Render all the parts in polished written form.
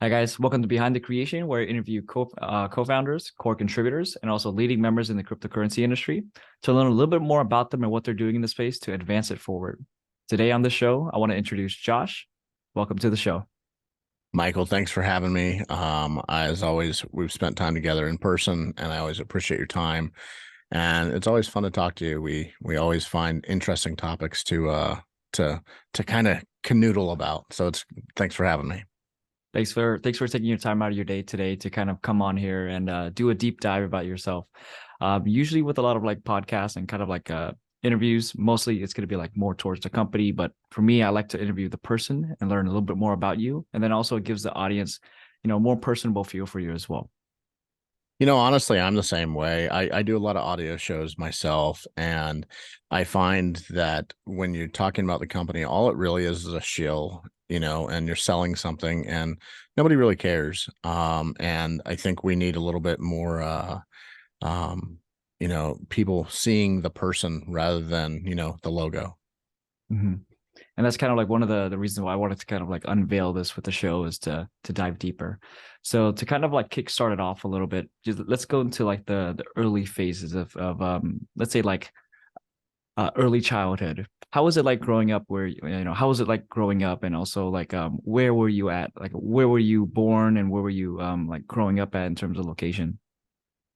Hi guys, welcome to Behind the Creation, where I interview co-founders, core contributors, and also leading members in the cryptocurrency industry to learn a little bit more about them and what they're doing in the space to advance it forward. Today on the show, I want to introduce Josh. Welcome to the show. Michael, thanks for having me. As always, we've spent time together in person, and I always appreciate your time. And it's always fun to talk to you. We always find interesting topics to to kind of canoodle about. So it's thanks for having me. Thanks for taking your time out of your day today to kind of come on here and do a deep dive about yourself. Usually with a lot of like podcasts and kind of like interviews, mostly it's going to be like more towards the company. But for me, I like to interview the person and learn a little bit more about you. And then also it gives the audience, more personable feel for you as well. Honestly, I'm the same way. I do a lot of audio shows myself, and I find that when you're talking about the company, all it really is a shill, and you're selling something and nobody really cares. And I think we need a little bit more, people seeing the person rather than, the logo. Mm-hmm. And that's kind of like one of the reasons why I wanted to kind of like unveil this with the show is to dive deeper. So to kind of like kickstart it off a little bit, just let's go into like the early phases of let's say like early childhood. How was it like growing up? How was it like growing up, and also like where were you at? Like where were you born, and where were you like growing up at in terms of location?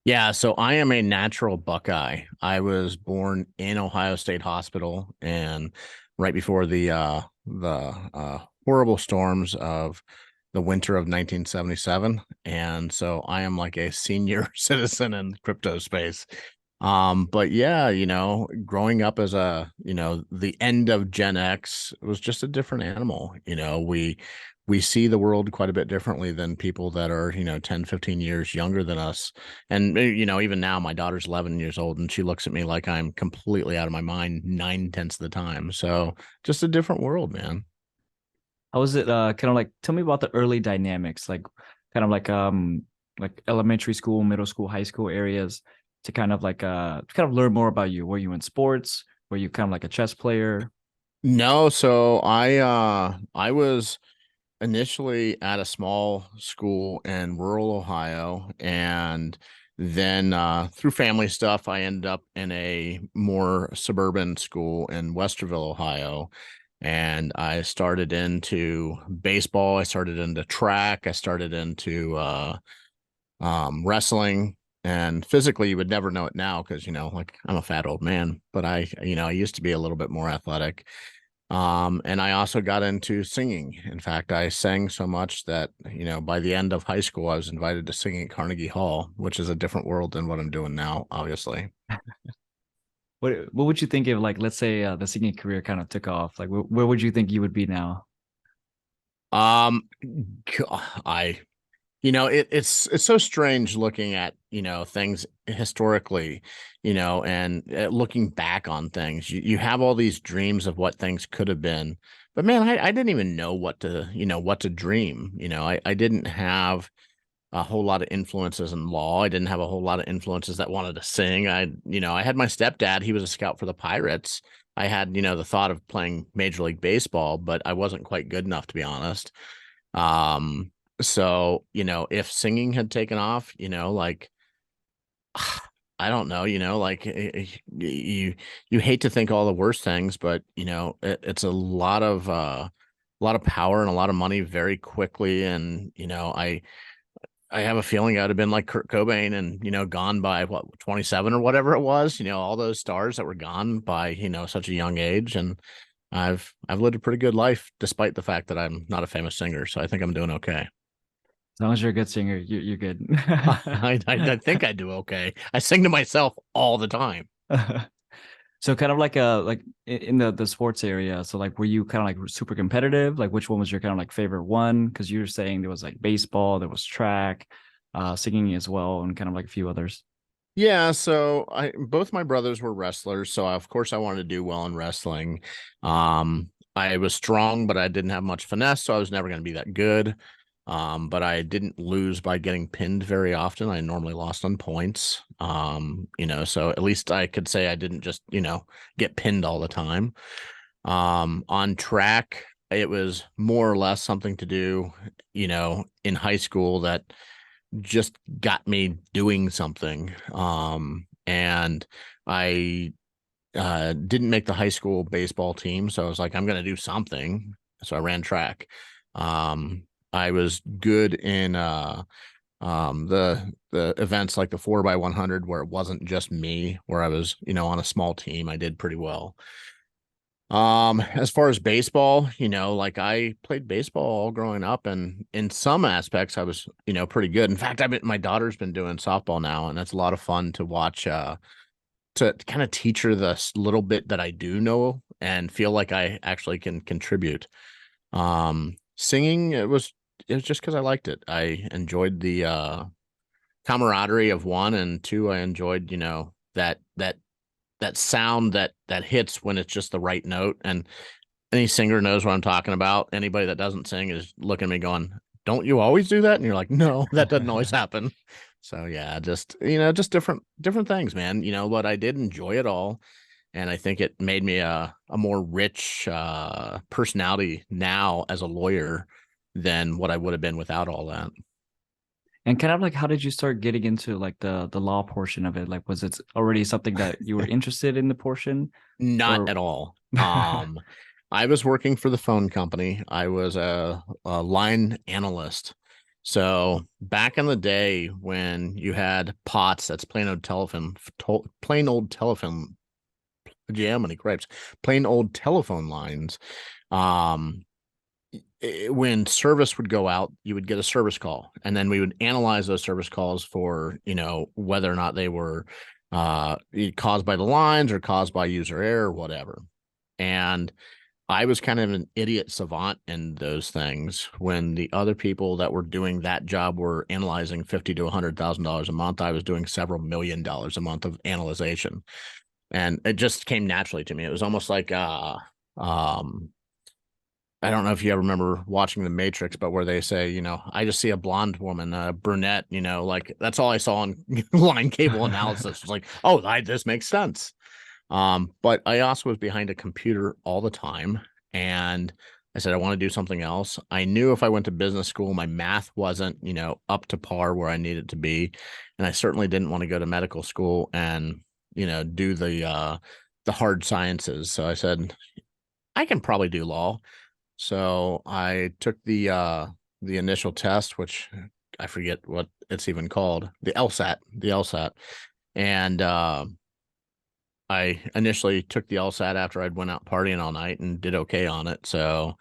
Yeah, so I am a natural Buckeye. I was born in Ohio State Hospital, and right before the horrible storms of the winter of 1977, and so I am like a senior citizen in crypto space. But yeah, growing up as the end of Gen X was just a different animal. We see the world quite a bit differently than people that are, 10, 15 years younger than us. And, even now my daughter's 11 years old and she looks at me like I'm completely out of my mind 9/10 of the time. So just a different world, man. How was it kind of like tell me about the early dynamics, kind of like elementary school, middle school, high school areas to kind of learn more about you. Were you in sports? Were you kind of like a chess player? No, so I was initially at a small school in rural Ohio, and then through family stuff, I ended up in a more suburban school in Westerville, Ohio. And I started into baseball, I started into track, I started into wrestling. And physically, you would never know it now because, like I'm a fat old man, but I used to be a little bit more athletic. And I also got into singing. In fact, I sang so much that, by the end of high school, I was invited to sing at Carnegie Hall, which is a different world than what I'm doing now, obviously. What would you think if like let's say the singing career kind of took off? Like where would you think you would be now? Um, I, it's so strange looking at, things historically, and looking back on things. You have all these dreams of what things could have been, but man, I didn't even know what to dream. I didn't have a whole lot of influences in law. I didn't have a whole lot of influences that wanted to sing. I had my stepdad. He was a scout for the Pirates. I had, the thought of playing Major League Baseball, but I wasn't quite good enough to be honest. Um, so, if singing had taken off, like I don't know, like you hate to think all the worst things, but it's a lot of power and a lot of money very quickly. And, I have a feeling I'd have been like Kurt Cobain and, gone by what, 27 or whatever it was, all those stars that were gone by, such a young age. And I've lived a pretty good life despite the fact that I'm not a famous singer. So I think I'm doing okay. As long as you're a good singer, you're good. I think I do okay. I sing to myself all the time. So kind of like in the sports area. So like were you kind of like super competitive? Like which one was your kind of like favorite one? Because you were saying there was like baseball, there was track, singing as well, and kind of like a few others. Yeah, so I both my brothers were wrestlers, so of course I wanted to do well in wrestling. I was strong, but I didn't have much finesse, so I was never going to be that good. But I didn't lose by getting pinned very often. I normally lost on points. So at least I could say I didn't just, get pinned all the time. On track, it was more or less something to do, in high school that just got me doing something. And I didn't make the high school baseball team, so I was like, I'm going to do something. So I ran track. I was good in the events like the 4x100 where it wasn't just me, where I was, on a small team. I did pretty well. As far as baseball, like I played baseball all growing up, and in some aspects I was, pretty good. In fact, my daughter's been doing softball now, and that's a lot of fun to watch, to kind of teach her the little bit that I do know and feel like I actually can contribute. Singing, it was just because I liked it. I enjoyed the camaraderie of one, and two, I enjoyed, that sound that hits when it's just the right note. And any singer knows what I'm talking about. Anybody that doesn't sing is looking at me going, "Don't you always do that?" And you're like, "No, that doesn't always happen." So yeah, just different things, man. But I did enjoy it all, and I think it made me a more rich personality now as a lawyer than what I would have been without all that. And kind of like, how did you start getting into like the law portion of it? Like, was it already something that you were interested in the portion, Not or? at all. I was working for the phone company. I was a line analyst. So back in the day when you had POTS, that's plain old telephone, yeah, many gripes, plain old telephone lines. Um, when service would go out, you would get a service call, and then we would analyze those service calls for, whether or not they were caused by the lines or caused by user error or whatever. And I was kind of an idiot savant in those things. When the other people that were doing that job were analyzing $50 to $100,000 a month, I was doing several $1 million a month of analyzation, and it just came naturally to me. It was almost like um, I don't know if you ever remember watching The Matrix, but where they say, I just see a blonde woman, a brunette, like that's all I saw on line cable analysis. It's like, oh, this makes sense. But I also was behind a computer all the time. And I said, I want to do something else. I knew if I went to business school, my math wasn't, up to par where I needed to be. And I certainly didn't want to go to medical school and, do the hard sciences. So I said, I can probably do law. So I took the initial test, which I forget what it's even called, the LSAT. And I initially took the LSAT after I'd went out partying all night and did okay on it. So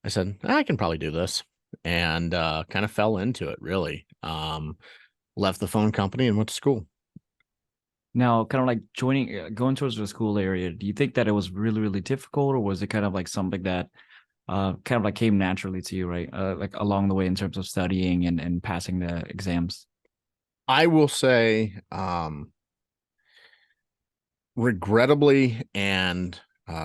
I said, I can probably do this, and kind of fell into it, really. Left the phone company and went to school. Now, kind of like going towards the school area, do you think that it was really, really difficult, or was it kind of like something that kind of like came naturally to you, right? Like along the way in terms of studying and passing the exams? I will say, regrettably and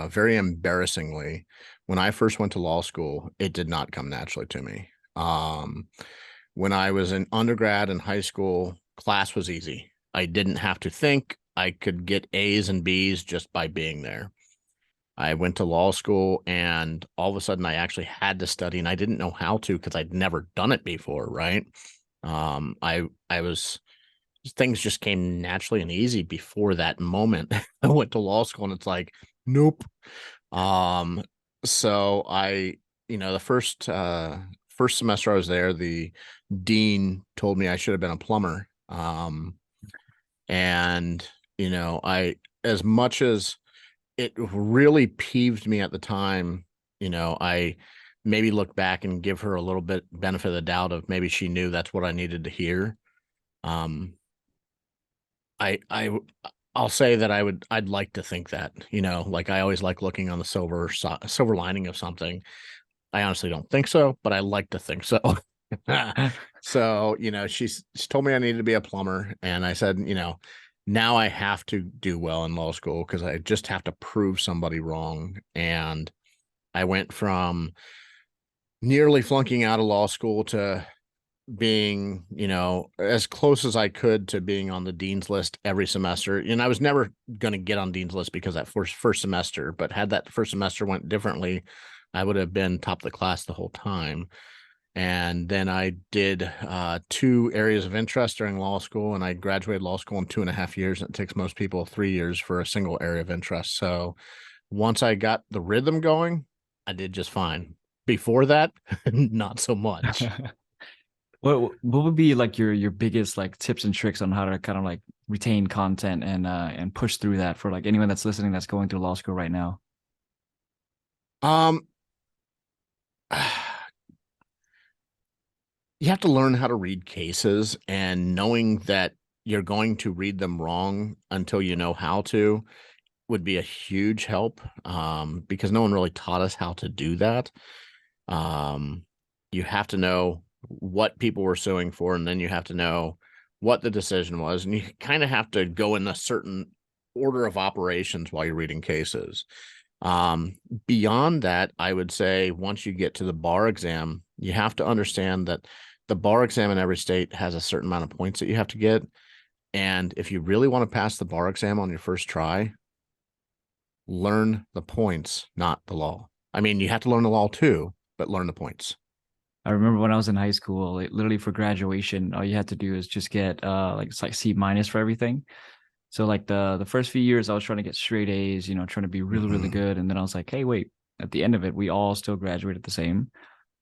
very embarrassingly, when I first went to law school, it did not come naturally to me. When I was in undergrad and high school, class was easy. I didn't have to think. I could get A's and B's just by being there. I went to law school, and all of a sudden I actually had to study, and I didn't know how to because I'd never done it before, right? I was things just came naturally and easy before that moment. I went to law school, and it's like, nope. Um, so the first semester I was there, the dean told me I should have been a plumber. And I, as much as it really peeved me at the time, I maybe look back and give her a little bit benefit of the doubt of maybe she knew that's what I needed to hear. Um, I I'll say that I'd like to think that, like I always like looking on the silver lining of something. I honestly don't think so, but I like to think so. So, she told me I needed to be a plumber, and I said, now I have to do well in law school because I just have to prove somebody wrong. And I went from nearly flunking out of law school to being, as close as I could to being on the dean's list every semester. And I was never going to get on dean's list because that first semester, but had that first semester went differently, I would have been top of the class the whole time. And then I did 2 areas of interest during law school, and I graduated law school in 2.5 years. And it takes most people 3 years for a single area of interest. So once I got the rhythm going, I did just fine. Before that, not so much. What would be like your biggest like tips and tricks on how to kind of like retain content and push through that for like anyone that's listening that's going through law school right now? Um, you have to learn how to read cases, and knowing that you're going to read them wrong until you know how to would be a huge help, because no one really taught us how to do that. Um, you have to know what people were suing for, and then you have to know what the decision was, and you kind of have to go in a certain order of operations while you're reading cases. Beyond that, I would say once you get to the bar exam, you have to understand that the bar exam in every state has a certain amount of points that you have to get. And if you really want to pass the bar exam on your first try, learn the points, not the law. I mean, you have to learn the law too, but learn the points. I remember when I was in high school, like, literally for graduation, all you had to do is just get like it's like C minus for everything. So like the first few years I was trying to get straight A's, you know, trying to be really, really good. And then I was like, hey, wait, at the end of it, we all still graduated the same.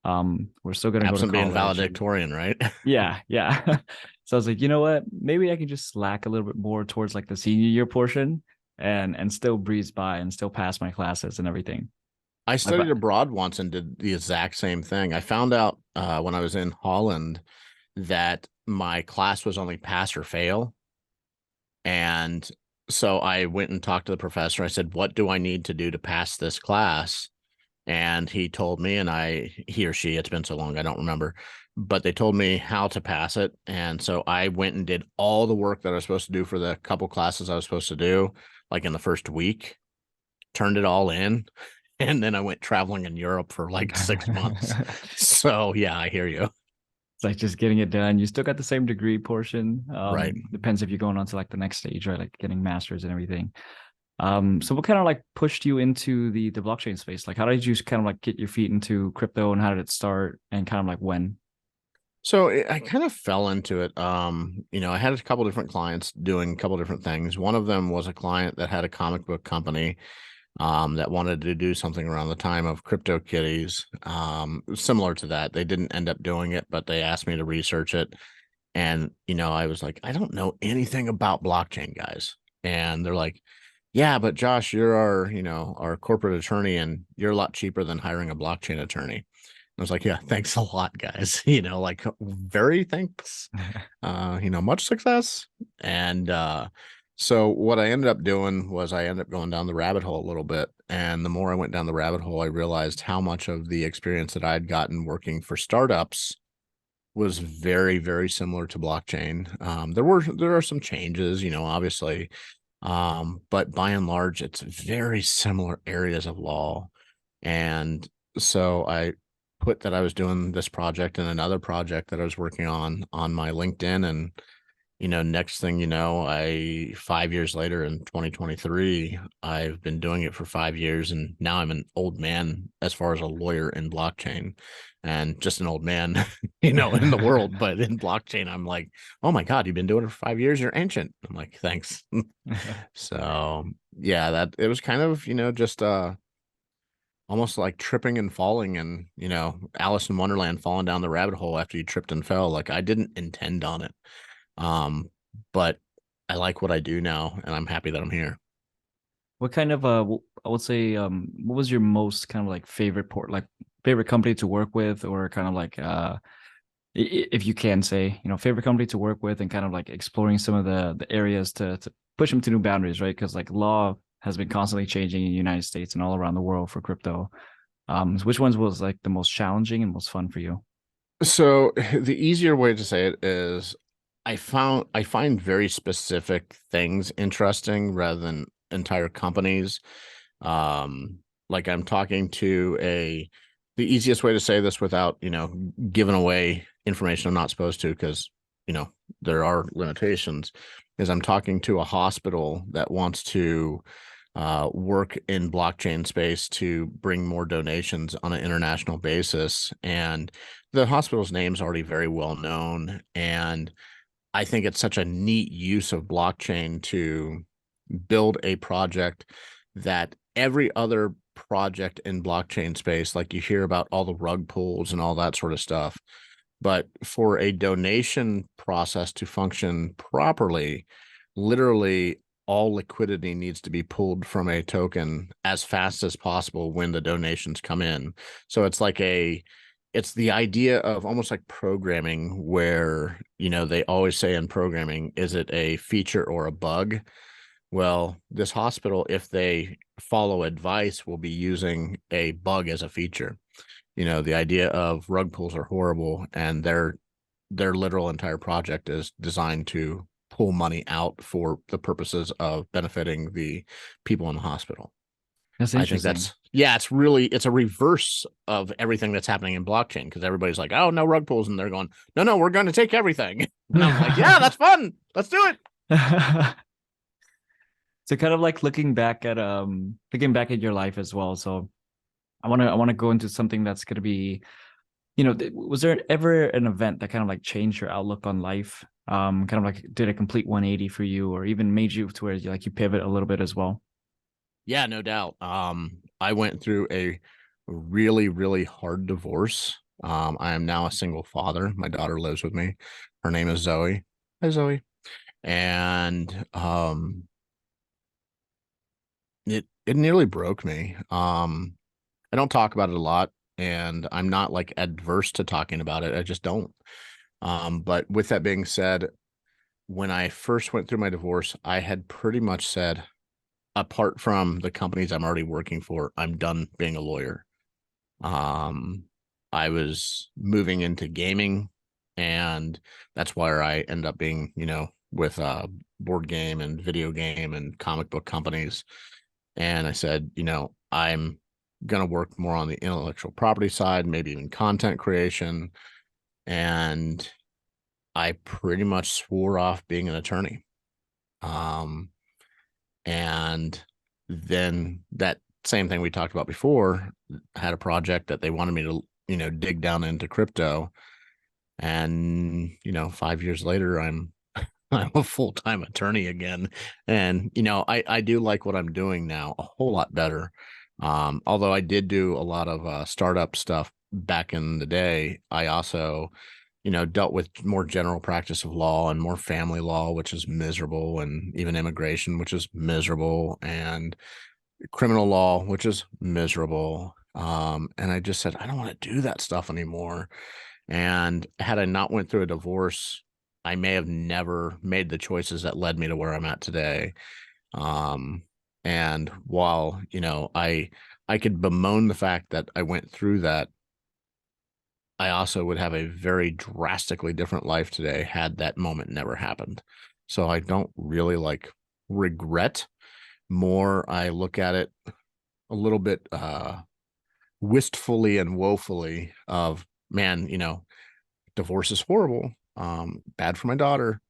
We're still gonna go to Absent being college. valedictorian, right? Yeah, yeah. So I was like, you know what? Maybe I can just slack a little bit more towards like the senior year portion and still breeze by and still pass my classes and everything. I Like, studied abroad once and did the exact same thing. I found out when I was in Holland that my class was only pass or fail. And so I went and talked to the professor. I said, what do I need to do to pass this class? And he told me, and he or she, it's been so long, I don't remember, but they told me how to pass it. And so I went and did all the work that I was supposed to do for the couple classes I was supposed to do, like in the first week, turned it all in. And then I went traveling in Europe for like 6 months. So yeah, I hear you. it's like just getting it done. You still got the same degree portion. Right. Depends if you're going on to like the next stage, right? Like getting masters and everything. So what kind of like pushed you into the blockchain space? Like how did you kind of like get your feet into crypto and how did it start and kind of like when? So I kind of fell into it. I had a couple different clients doing a couple different things. One of them was a client that had a comic book company that wanted to do something around the time of crypto kitties, similar to that. They didn't end up doing it, but they asked me to research it. And, I was like, I don't know anything about blockchain, guys. And they're like, yeah, but Josh, you're our corporate attorney, and you're a lot cheaper than hiring a blockchain attorney. I was like, yeah, thanks a lot, guys. Like very thanks. Much success. And so what I ended up doing was I ended up going down the rabbit hole a little bit. And the more I went down the rabbit hole, I realized how much of the experience that I'd gotten working for startups was very, very similar to blockchain. There are some changes, obviously. But by and large, it's very similar areas of law. And so I put that I was doing this project and another project that I was working on my LinkedIn. And, next thing you know, 5 years later in 2023, I've been doing it for 5 years. And now I'm an old man as far as a lawyer in blockchain, and just an old man, in the world. But in blockchain, I'm like, oh my God, you've been doing it for 5 years. You're ancient. I'm like, thanks. So yeah, that it was kind of, just almost like tripping and falling, and Alice in Wonderland, falling down the rabbit hole after you tripped and fell. Like I didn't intend on it. But I like what I do now, and I'm happy that I'm here. What kind of I would say what was your most kind of like favorite company to work with, or kind of like if you can say, favorite company to work with, and kind of like exploring some of the areas to push them to new boundaries, right? Because like law has been constantly changing in the United States and all around the world for crypto. So which ones was like the most challenging and most fun for you? So the easier way to say it is I find very specific things interesting rather than entire companies. Like I'm talking to the easiest way to say this without, giving away information I'm not supposed to, because, there are limitations, is I'm talking to a hospital that wants to work in blockchain space to bring more donations on an international basis. And the hospital's name is already very well known. And I think it's such a neat use of blockchain to build a project that every other project in blockchain space, like you hear about all the rug pulls and all that sort of stuff. But for a donation process to function properly, literally all liquidity needs to be pulled from a token as fast as possible when the donations come in. So it's the idea of almost like programming where, they always say in programming, is it a feature or a bug? Well, this hospital, if they follow advice, will be using a bug as a feature. The idea of rug pulls are horrible, and their literal entire project is designed to pull money out for the purposes of benefiting the people in the hospital. That's I think interesting. it's a reverse of everything that's happening in blockchain, because everybody's like, oh, no rug pulls. And they're going, no, we're going to take everything. And I'm like, yeah, that's fun. Let's do it. So kind of like looking back at your life as well. So I want to go into something that's going to be, was there ever an event that kind of like changed your outlook on life? Kind of like did a complete 180 for you, or even made you to where you pivot a little bit as well? Yeah, no doubt. I went through a really, really hard divorce. I am now a single father. My daughter lives with me. Her name is Zoe. Hi, Zoe. And it nearly broke me. I don't talk about it a lot, and I'm not like adverse to talking about it. I just don't. But with that being said, when I first went through my divorce, I had pretty much said, apart from the companies I'm already working for, I'm done being a lawyer. Um, I was moving into gaming, and that's where I end up being, with board game and video game and comic book companies. And I said, I'm going to work more on the intellectual property side, maybe even content creation. And I pretty much swore off being an attorney. Um, and then that same thing we talked about before, had a project that they wanted me to, dig down into crypto. And, 5 years later, I'm a full-time attorney again. And, I do like what I'm doing now a whole lot better. Although I did do a lot of startup stuff back in the day, I also, dealt with more general practice of law and more family law, which is miserable, and even immigration, which is miserable, and criminal law, which is miserable. And I just said, I don't want to do that stuff anymore. And had I not went through a divorce, I may have never made the choices that led me to where I'm at today. Um, and while, I could bemoan the fact that I went through that, I also would have a very drastically different life today had that moment never happened. So I don't really like regret. More, I look at it a little bit wistfully and woefully of, man, divorce is horrible, bad for my daughter,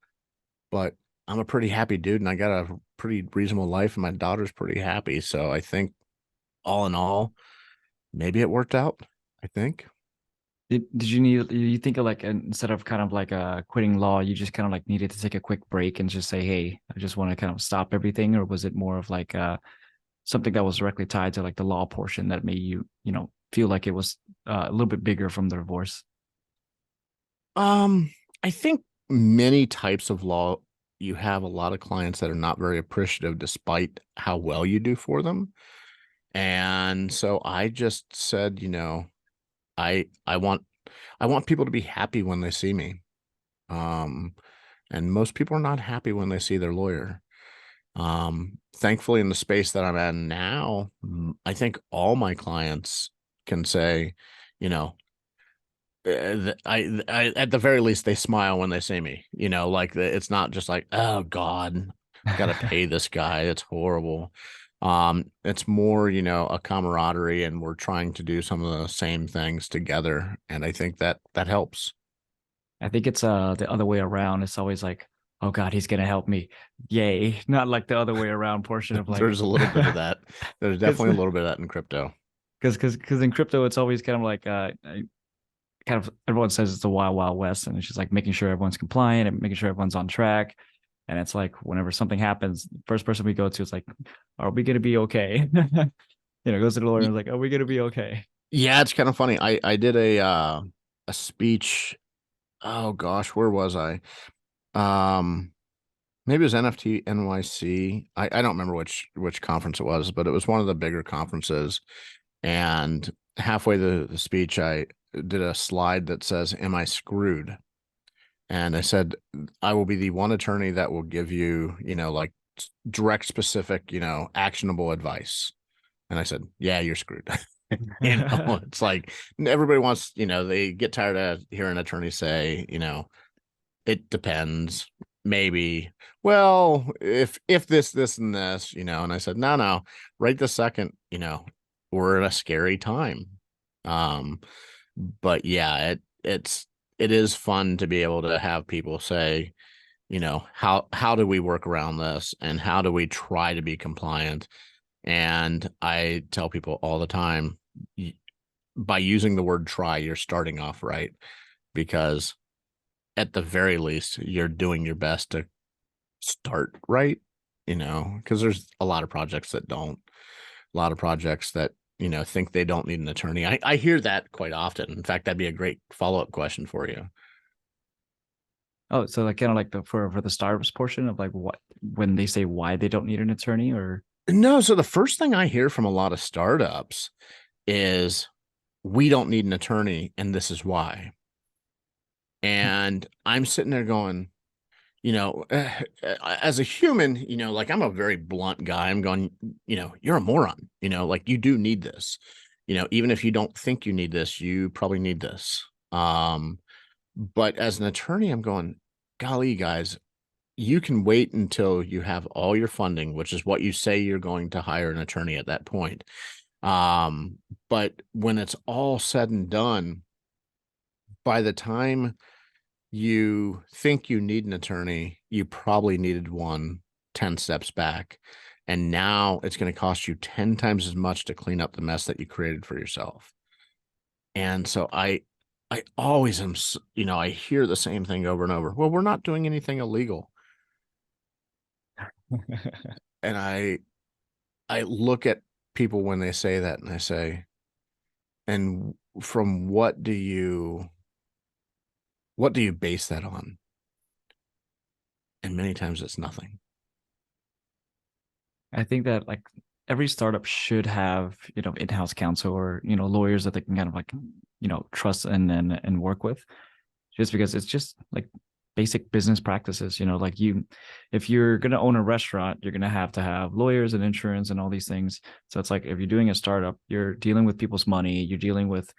but I'm a pretty happy dude, and I got a pretty reasonable life, and my daughter's pretty happy. So I think all in all, maybe it worked out. I think. You think of like, instead of kind of like quitting law, you just kind of like needed to take a quick break and just say, hey, I just want to kind of stop everything? Or was it more of like something that was directly tied to like the law portion that made you, feel like it was a little bit bigger from the divorce? I think many types of law, you have a lot of clients that are not very appreciative despite how well you do for them. And so I just said, I want people to be happy when they see me. Um, and most people are not happy when they see their lawyer. Thankfully, in the space that I'm at now, I think all my clients can say, you know, I at the very least they smile when they see me. Like it's not just like, oh God, got to pay this guy. It's horrible. It's more, a camaraderie, and we're trying to do some of the same things together, and I think that helps. I think it's the other way around. It's always like oh God, he's gonna help me. Yay. Not like the other way around portion of like There's a little bit of that. There's because definitely a little bit of that in crypto. because in crypto it's always kind of like kind of everyone says it's the wild wild west, and it's just like making sure everyone's compliant and making sure everyone's on track. And it's like whenever something happens, the first person we go to is like, are we gonna be okay? Goes to the lawyer and is like, are we gonna be okay? Yeah, it's kind of funny. I did a speech. Oh gosh, where was I? Um, Maybe it was NFT NYC. I don't remember which conference it was, but it was one of the bigger conferences. And halfway the speech, I did a slide that says, "Am I screwed?" And I said, "I will be the one attorney that will give you, like direct, specific, actionable advice." And I said, "Yeah, you're screwed." It's like everybody wants, they get tired of hearing attorneys say, it depends, maybe. Well, if this and this, and I said, no, right this second, we're in a scary time. Um, but yeah, it is fun to be able to have people say, how do we work around this and how do we try to be compliant? And I tell people all the time, by using the word try, you're starting off right, because at the very least, you're doing your best to start right, because there's a lot of projects that don't, a lot of projects that, think they don't need an attorney. I hear that quite often. In fact, that'd be a great follow-up question for you. Oh, so like kind of like the for the startups portion of like what when they say why they don't need an attorney or No, so the first thing I hear from a lot of startups is, we don't need an attorney, and this is why. And I'm sitting there going, as a human, like I'm a very blunt guy. I'm going, you're a moron, like you do need this, even if you don't think you need this, you probably need this. But as an attorney, I'm going, golly, guys, you can wait until you have all your funding, which is what you say you're going to hire an attorney at that point. But when it's all said and done, by the time you think you need an attorney, you probably needed one 10 steps back. And now it's going to cost you 10 times as much to clean up the mess that you created for yourself. And so I always am, I hear the same thing over and over. Well, we're not doing anything illegal. And I look at people when they say that and I say, and from what do you base that on? And many times it's nothing. I think that like every startup should have, in-house counsel or, lawyers that they can kind of like, trust and work with, just because it's just like basic business practices, like if you're going to own a restaurant, you're going to have lawyers and insurance and all these things. So it's like if you're doing a startup, you're dealing with people's money, you're dealing with,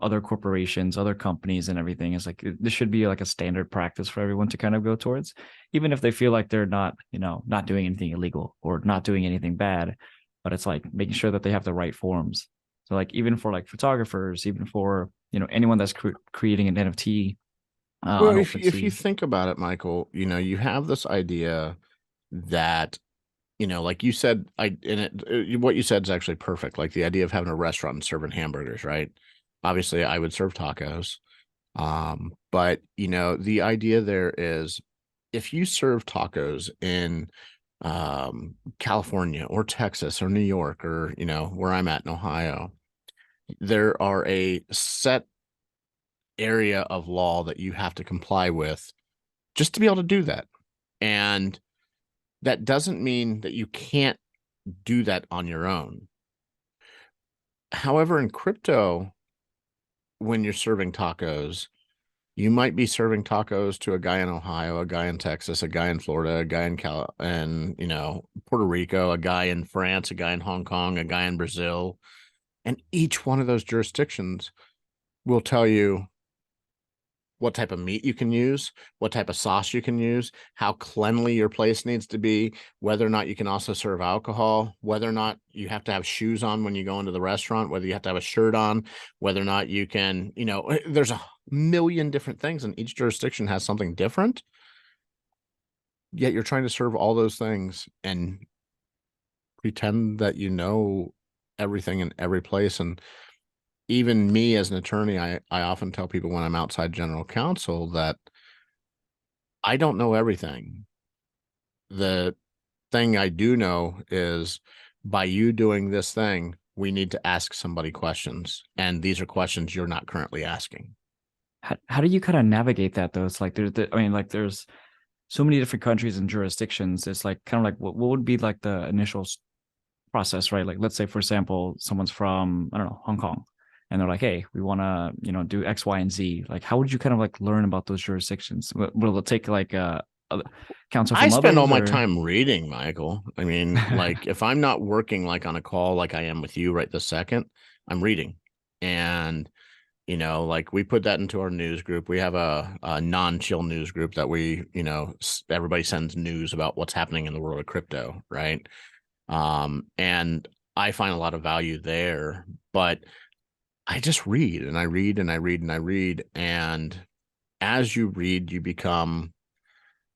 other corporations, other companies and everything. It's like this should be like a standard practice for everyone to kind of go towards, even if they feel like they're not, not doing anything illegal or not doing anything bad. But it's like making sure that they have the right forms. So like even for like photographers, even for, anyone that's creating an NFT Well, on if you OpenSea. think about it, Michael, you have this idea that, like you said, what you said is actually perfect. Like the idea of having a restaurant and serving hamburgers, right? Obviously, I would serve tacos. But the idea there is, if you serve tacos in California or Texas or New York or, where I'm at in Ohio, there are a set area of law that you have to comply with just to be able to do that. And that doesn't mean that you can't do that on your own. However, in crypto, when you're serving tacos, you might be serving tacos to a guy in Ohio, a guy in Texas, a guy in Florida, a guy in Puerto Rico, a guy in France, a guy in Hong Kong, a guy in Brazil. And each one of those jurisdictions will tell you what type of meat you can use, what type of sauce you can use, how cleanly your place needs to be, whether or not you can also serve alcohol, whether or not you have to have shoes on when you go into the restaurant, whether you have to have a shirt on, whether or not you can, there's a million different things, and each jurisdiction has something different. yet you're trying to serve all those things and pretend that you know everything in every place. And even me as an attorney, I often tell people when I'm outside general counsel that I don't know everything. The thing I do know is by you doing this thing, we need to ask somebody questions. And these are questions you're not currently asking. How do you kind of navigate that though? It's like I mean, like there's so many different countries and jurisdictions. It's like kind of like what would be like the initial process, right? Like let's say, for example, someone's from, I don't know, Hong Kong, and they're like, hey, we want to, do X, Y, and Z. Like, how would you kind of like learn about those jurisdictions? Will it take like counsel I from spend all others, my or? time reading, Michael. I mean, like if I'm not working like on a call like I am with you right this second, I'm reading. And like we put that into our news group. We have a non-chill news group that we, everybody sends news about what's happening in the world of crypto, right? And I find a lot of value there, but I just read and I read and I read and I read. And as you read, you become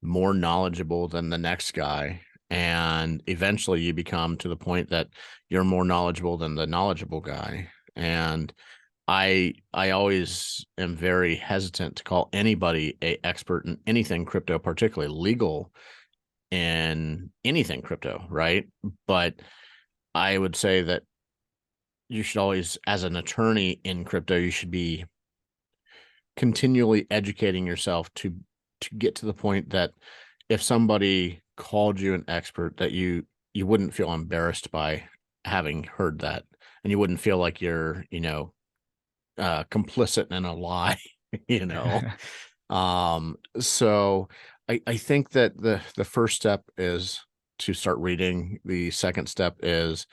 more knowledgeable than the next guy. And eventually you become to the point that you're more knowledgeable than the knowledgeable guy. And I always am very hesitant to call anybody a expert in anything crypto, particularly legal in anything crypto, right? But I would say that you should always, as an attorney in crypto, you should be continually educating yourself to get to the point that if somebody called you an expert, that you wouldn't feel embarrassed by having heard that, and you wouldn't feel like you're complicit in a lie. you know so I think that the first step is to start reading. The second step is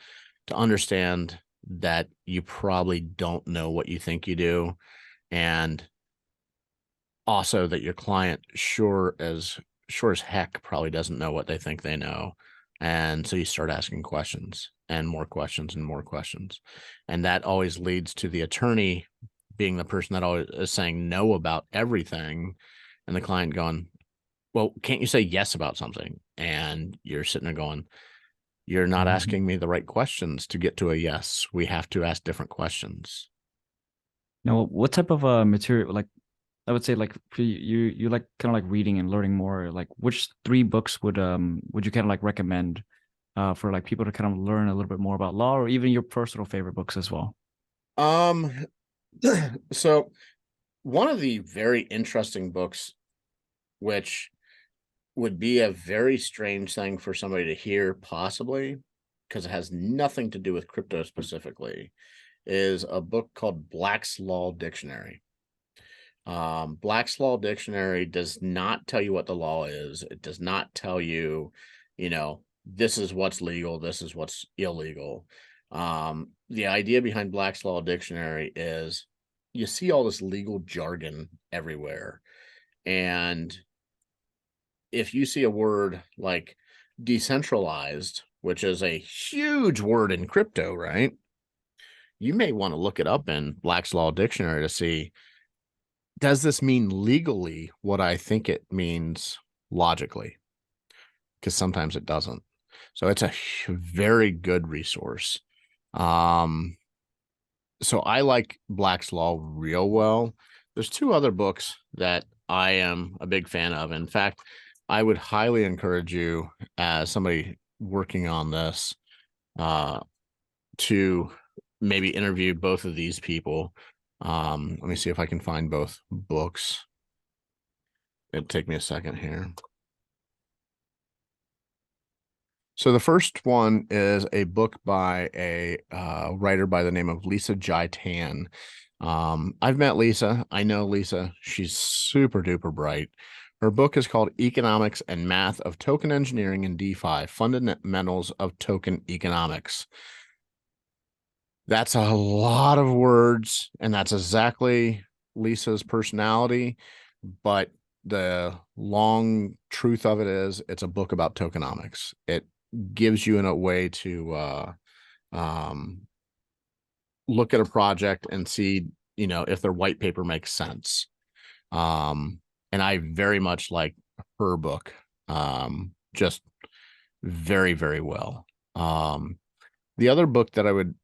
to understand that you probably don't know what you think you do, and also that your client sure as heck probably doesn't know what they think they know. And so you start asking questions and more questions and more questions, and that always leads to the attorney being the person that always is saying no about everything, and the client going, well, can't you say yes about something? And you're sitting there going, you're not asking me the right questions to get to a yes. We have to ask different questions. Now, what type of material, like I would say, like for you like kind of like reading and learning more. Like, which three books would you kind of like recommend for like people to kind of learn a little bit more about law, or even your personal favorite books as well? um so one of the very interesting books, which would be a very strange thing for somebody to hear, possibly because it has nothing to do with crypto specifically, is a book called Black's Law Dictionary. Black's Law Dictionary does not tell you what the law is. It does not tell you, this is what's legal, this is what's illegal. The idea behind Black's Law Dictionary is you see all this legal jargon everywhere. And if you see a word like decentralized, which is a huge word in crypto, right? You may want to look it up in Black's Law Dictionary to see, does this mean legally what I think it means logically? Because sometimes it doesn't. So it's a very good resource. So I like Black's Law real well. There's two other books that I am a big fan of. In fact, I would highly encourage you, as somebody working on this, to maybe interview both of these people. Let me see if I can find both books. It'd take me a second here. So the first one is a book by a writer by the name of Lisa Jai Tan. I've met Lisa. I know Lisa. She's super duper bright. Her book is called Economics and Math of Token Engineering and DeFi, Fundamentals of Token Economics. That's a lot of words, and that's exactly Lisa's personality. But the long truth of it is it's a book about tokenomics. It gives you in a way to look at a project and see, if their white paper makes sense. And I very much like her book. Just very, very well. The other book that I would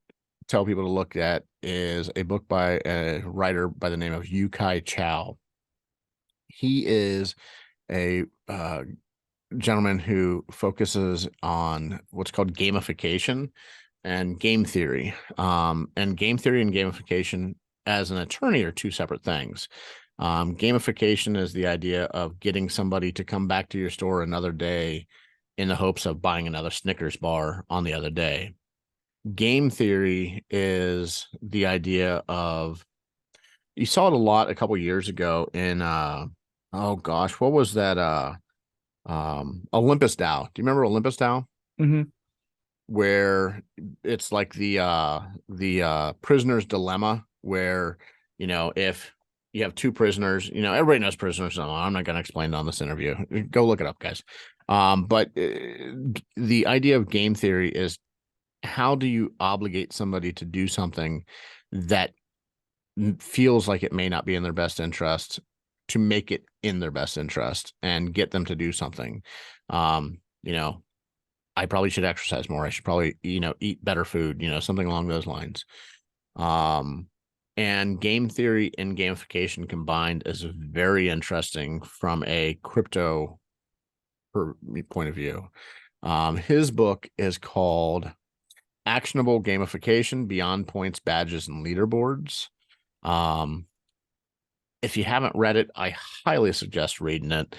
tell people to look at is a book by a writer by the name of Yukai Chao. He is a gentleman who focuses on what's called gamification and game theory. And game theory and gamification as an attorney are two separate things. Gamification is the idea of getting somebody to come back to your store another day in the hopes of buying another Snickers bar on the other day. Game theory is the idea of, you saw it a lot a couple years ago in oh gosh, what was that? Olympus Dow. Do you remember Olympus Dow? Mm-hmm. Where it's like the prisoner's dilemma, where, if you have two prisoners, everybody knows prisoners. No, I'm not going to explain it on this interview. Go look it up, guys. But the idea of game theory is, how do you obligate somebody to do something that feels like it may not be in their best interest, to make it in their best interest and get them to do something? I probably should exercise more. I should probably, eat better food, something along those lines. And game theory and gamification combined is very interesting from a crypto point of view. His book is called Actionable Gamification: Beyond Points, Badges, and Leaderboards. If you haven't read it, I highly suggest reading it.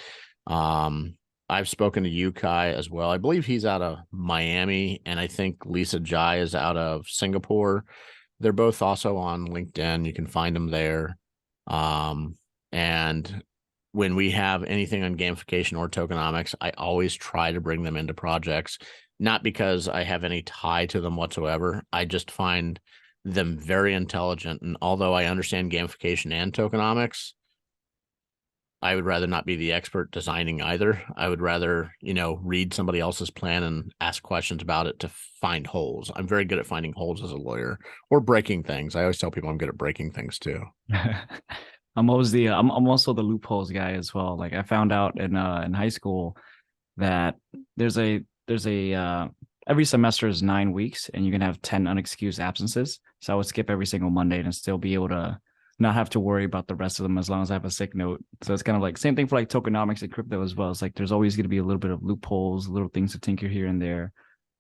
I've spoken to Yukai as well. I believe he's out of Miami, and I think Lisa Jai is out of Singapore. They're both also on LinkedIn. You can find them there. And when we have anything on gamification or tokenomics, I always try to bring them into projects, not because I have any tie to them whatsoever. I just find them very intelligent. And although I understand gamification and tokenomics, I would rather not be the expert designing either. I would rather, read somebody else's plan and ask questions about it to find holes. I'm very good at finding holes as a lawyer, or breaking things. I always tell people I'm good at breaking things too. I'm also the loopholes guy as well. Like, I found out in high school that there's a every semester is 9 weeks, and you can have 10 unexcused absences. So I would skip every single Monday and still be able to not have to worry about the rest of them as long as I have a sick note. So it's kind of like same thing for like tokenomics and crypto as well. It's like there's always going to be a little bit of loopholes, little things to tinker here and there.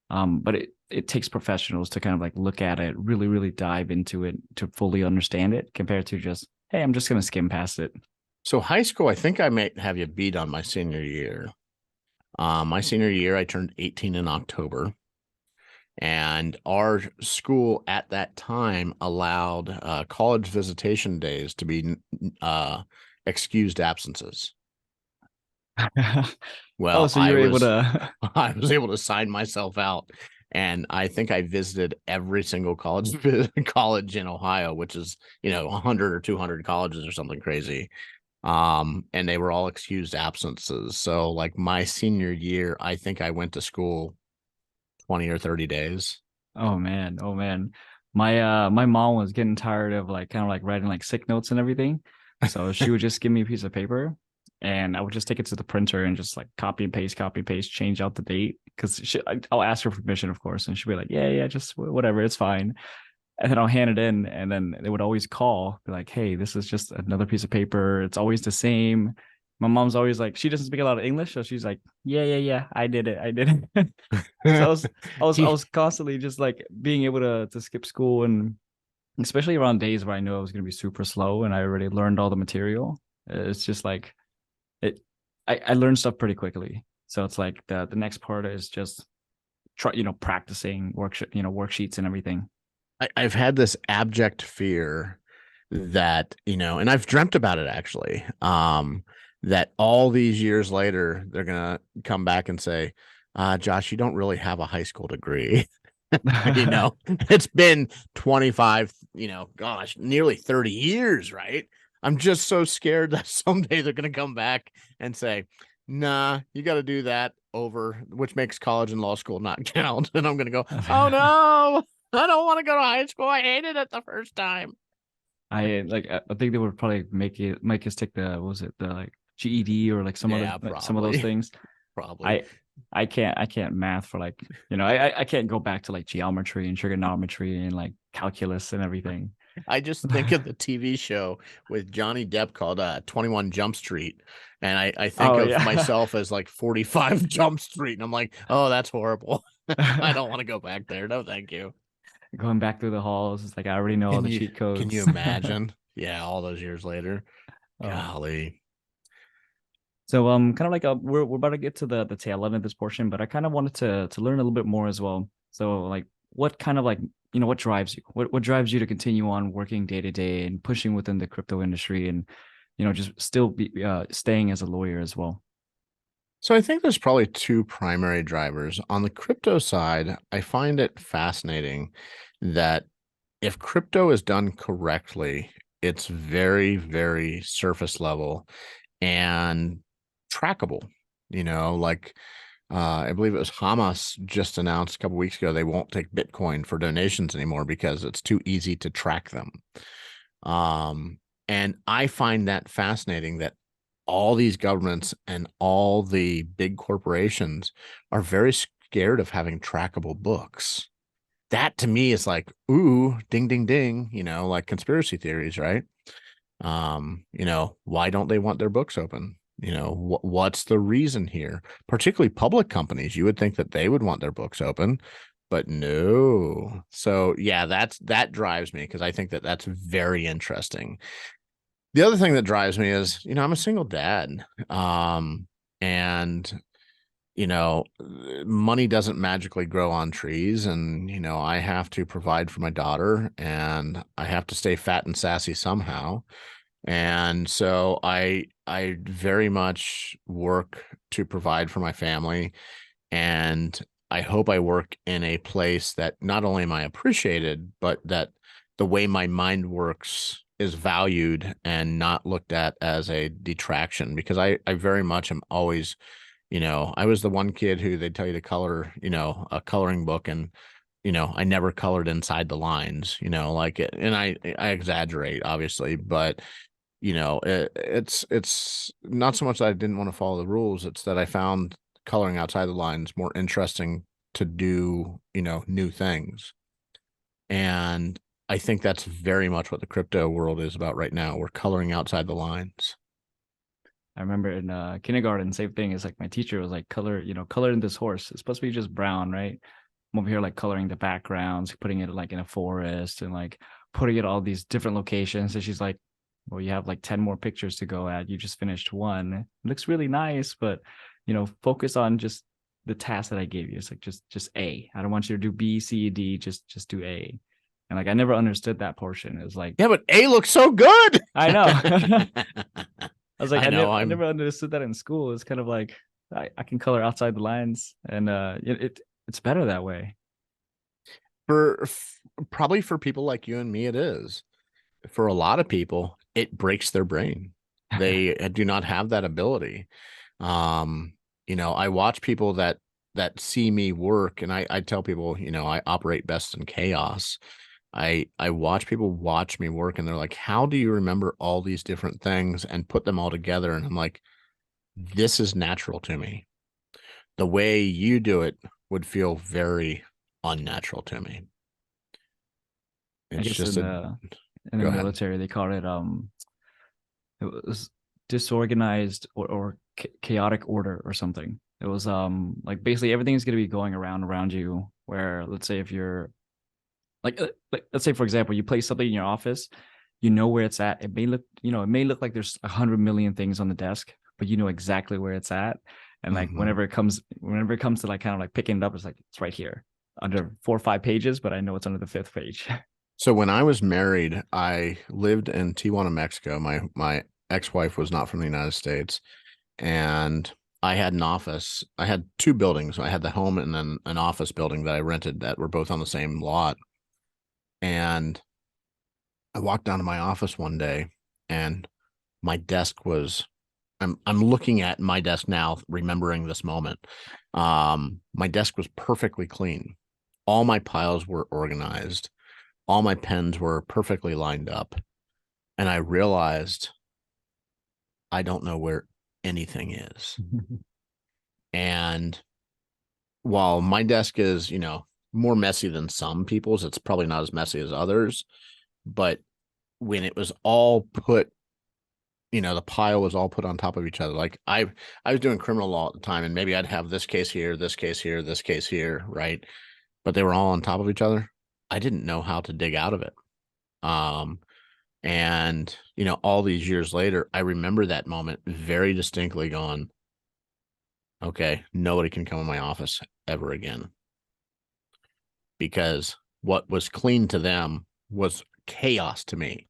But it takes professionals to kind of like look at it, really, really dive into it to fully understand it, compared to just, hey, I'm just going to skim past it. So high school, I think I might have you beat on my senior year. My senior year, I turned 18 in October. And our school at that time allowed college visitation days to be excused absences. Well, so you were able to. I was able to sign myself out, and I think I visited every single college in Ohio, which is 100 or 200 colleges or something crazy. And they were all excused absences. So like my senior year, I think I went to school 20 or 30 days. Oh man. My mom was getting tired of like kind of like writing like sick notes and everything. So she would just give me a piece of paper, and I would just take it to the printer and just like copy and paste, change out the date. Cause I'll ask her permission, of course. And she'll be like, yeah, just whatever, it's fine. And then I'll hand it in, and then they would always call, be like, hey, this is just another piece of paper. It's always the same. My mom's always like, she doesn't speak a lot of English, so she's like, yeah, I did it. So I was constantly just like being able to skip school, and especially around days where I knew I was gonna be super slow and I already learned all the material. It's just like I learned stuff pretty quickly. So it's like the next part is just practicing worksheets and everything. I've had this abject fear that, and I've dreamt about it actually, that all these years later, they're going to come back and say, Josh, you don't really have a high school degree. It's been 25, gosh, nearly 30 years, right? I'm just so scared that someday they're going to come back and say, nah, you got to do that over, which makes college and law school not count. And I'm going to go, oh no, I don't want to go to high school. I hated it the first time. I think they would probably make us take the, what was it, the like GED or like some Yeah, other some of those things. Probably. I can't math for like, I can't go back to like geometry and trigonometry and like calculus and everything. I just think of the TV show with Johnny Depp called 21 Jump Street. And I think Oh of yeah. myself as like 45 Jump Street. And I'm like, oh, that's horrible. I don't want to go back there. No, thank you. Going back through the halls, it's like I already know all Can the you cheat can you codes. imagine? Yeah, all those years later. Oh. Golly. So kind of like we're about to get to the tail end of this portion, but I kind of wanted to learn a little bit more as well. So like what kind of like what drives you? What drives you to continue on working day to day and pushing within the crypto industry and just still be staying as a lawyer as well? So I think there's probably two primary drivers. On the crypto side, I find it fascinating that if crypto is done correctly, it's very, very surface level and trackable. Like I believe it was Hamas just announced a couple weeks ago they won't take Bitcoin for donations anymore because it's too easy to track them. Um, and I find that fascinating that all these governments and all the big corporations are very scared of having trackable books. That to me is like, ooh, ding, ding, ding, like conspiracy theories, right? Why don't they want their books open? What's the reason here? Particularly public companies, you would think that they would want their books open, but no. So yeah, that drives me because I think that that's very interesting. The other thing that drives me is, I'm a single dad. And money doesn't magically grow on trees. And, I have to provide for my daughter and I have to stay fat and sassy somehow. And so I very much work to provide for my family. And I hope I work in a place that not only am I appreciated, but that the way my mind works is valued and not looked at as a detraction because I very much am always, I was the one kid who they'd tell you to color, a coloring book and, I never colored inside the lines, like it, and I exaggerate obviously, but it's not so much that I didn't want to follow the rules, it's that I found coloring outside the lines more interesting to do, new things. And I think that's very much what the crypto world is about right now. We're coloring outside the lines. I remember in kindergarten, same thing. It's like my teacher was like, color in this horse. It's supposed to be just brown, right? I'm over here like coloring the backgrounds, putting it like in a forest and like putting it all these different locations. And she's like, well, you have like 10 more pictures to go at. You just finished one. It looks really nice, but focus on just the task that I gave you. It's like just A. I don't want you to do B, C, D, just do A. And like I never understood that portion. It was like, yeah, but A looks so good. I know. I was like, I know I I'm never understood that in school. It's kind of like I can color outside the lines, and it's better that way. for probably for people like you and me, it is. For a lot of people, it breaks their brain. They do not have that ability. Um, I watch people that see me work, and I tell people, I operate best in chaos. I watch people watch me work, and they're like, "How do you remember all these different things and put them all together?" And I'm like, "This is natural to me. The way you do it would feel very unnatural to me." I It's guess just in a the go ahead. military they call it was disorganized or chaotic order or something. It was like basically everything's gonna be going around you. Where let's say if you're like let's say for example you place something in your office, you know where it's at. It may look like there's 100 million things on the desk, but you know exactly where it's at. And like Mhm. whenever it comes to like kind of like picking it up, it's like it's right here under 4 or 5 pages, but I know it's under the fifth page. So when I was married, I lived in Tijuana, Mexico. My ex-wife was not from the United States, and I had an office. I had two buildings. I had the home and then an office building that I rented that were both on the same lot. And I walked down to my office one day and my desk was I'm looking at my desk now, remembering this moment. My desk was perfectly clean. All my piles were organized. All my pens were perfectly lined up. And I realized I don't know where anything is. And while my desk is, more messy than some people's, it's probably not as messy as others. But when it was all put, the pile was all put on top of each other. Like I was doing criminal law at the time, and maybe I'd have this case here, this case here, this case here, right? But they were all on top of each other. I didn't know how to dig out of it. Um, and all these years later, I remember that moment very distinctly going, okay, nobody can come in my office ever again. Because what was clean to them was chaos to me.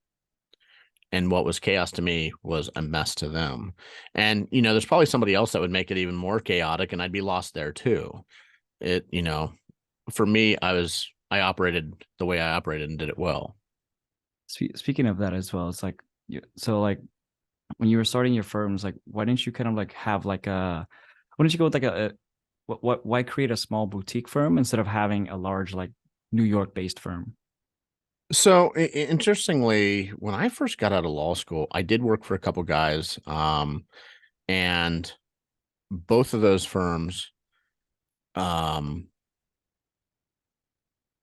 And what was chaos to me was a mess to them. And, there's probably somebody else that would make it even more chaotic, and I'd be lost there too. For me, I operated the way I operated and did it well. Speaking of that as well, it's like, so like when you were starting your firms, like why didn't you kind of like have like why didn't you go with like why create a small boutique firm instead of having a large like New York based firm? So interestingly, when I first got out of law school, I did work for a couple guys, and both of those firms, um,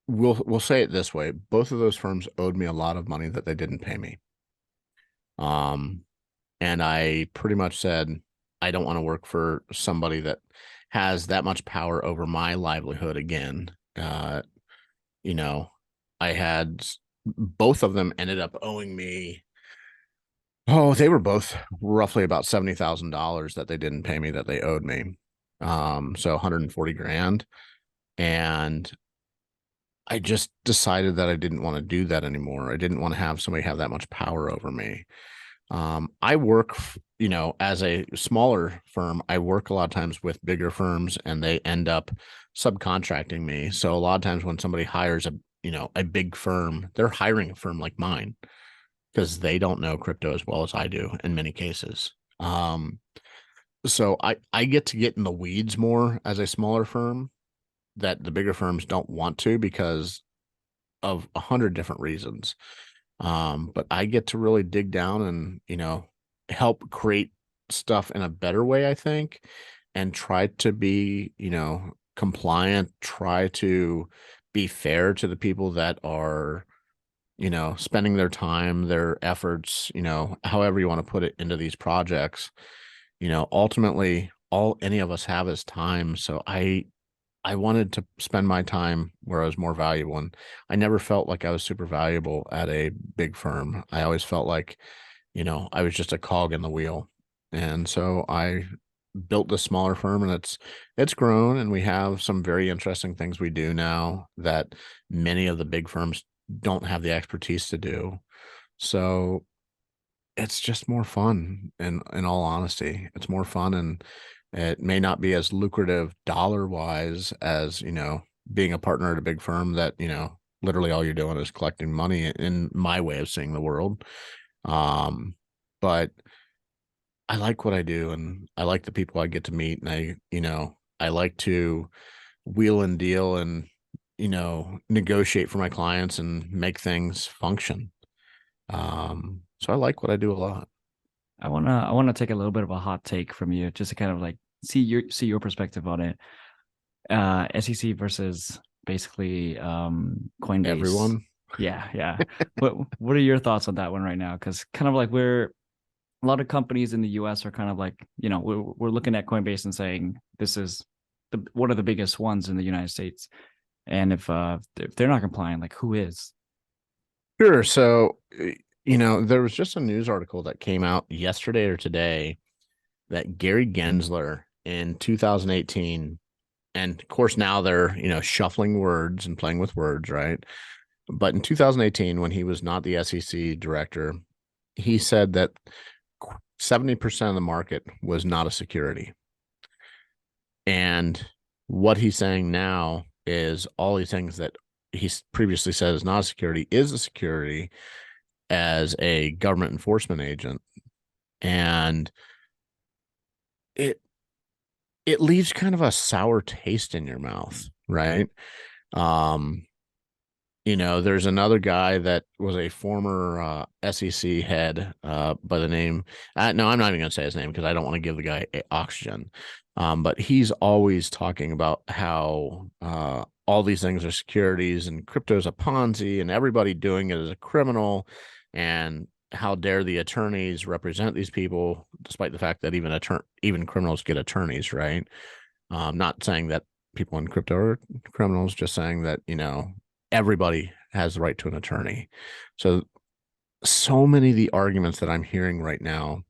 we'll say it this way: both of those firms owed me a lot of money that they didn't pay me. Um, and I pretty much said, I don't want to work for somebody that has that much power over my livelihood again. You know, I had both of them ended up owing me. Oh, they were both roughly about $70,000 that they didn't pay me that they owed me. So 140 grand. And I just decided that I didn't want to do that anymore. I didn't want to have somebody have that much power over me. I work, as a smaller firm, I work a lot of times with bigger firms and they end up subcontracting me. So a lot of times when somebody hires a big firm, they're hiring a firm like mine because they don't know crypto as well as I do in many cases. So I get to get in the weeds more as a smaller firm that the bigger firms don't want to because of 100 different reasons. But I get to really dig down and, help create stuff in a better way, I think, and try to be, compliant, try to be fair to the people that are, spending their time, their efforts, however you want to put it into these projects. Ultimately, all any of us have is time. So I wanted to spend my time where I was more valuable. And I never felt like I was super valuable at a big firm. I always felt like, I was just a cog in the wheel. And so I built this smaller firm, and it's grown, and we have some very interesting things we do now that many of the big firms don't have the expertise to do. So it's just more fun, in all honesty. It's more fun, and it may not be as lucrative dollar wise as, being a partner at a big firm that, literally all you're doing is collecting money in my way of seeing the world. But I like what I do, and I like the people I get to meet, and I like to wheel and deal and, negotiate for my clients and make things function. So I like what I do a lot. I wanna take a little bit of a hot take from you just to kind of like see your perspective on it. SEC versus basically Coinbase. Everyone. Yeah, yeah. What are your thoughts on that one right now? Because kind of like we're a lot of companies in the US are kind of like, we're looking at Coinbase and saying this is one of the biggest ones in the United States. And if they're not complying, like who is? Sure. So, there was just a news article that came out yesterday or today that Gary Gensler in 2018, and of course now they're, shuffling words and playing with words, right? But in 2018, when he was not the SEC director, he said that 70% of the market was not a security. And what he's saying now is all these things that he previously said is not a security is a security as a government enforcement agent. And it it leaves kind of a sour taste in your mouth, right? Um, there's another guy that was a former SEC head by the name. No, I'm not even going to say his name because I don't want to give the guy oxygen. But he's always talking about how all these things are securities and crypto's a Ponzi and everybody doing it is a criminal, and how dare the attorneys represent these people, despite the fact that even criminals get attorneys, right? Not saying that people in crypto are criminals, just saying that, everybody has the right to an attorney. So many of the arguments that I'm hearing right now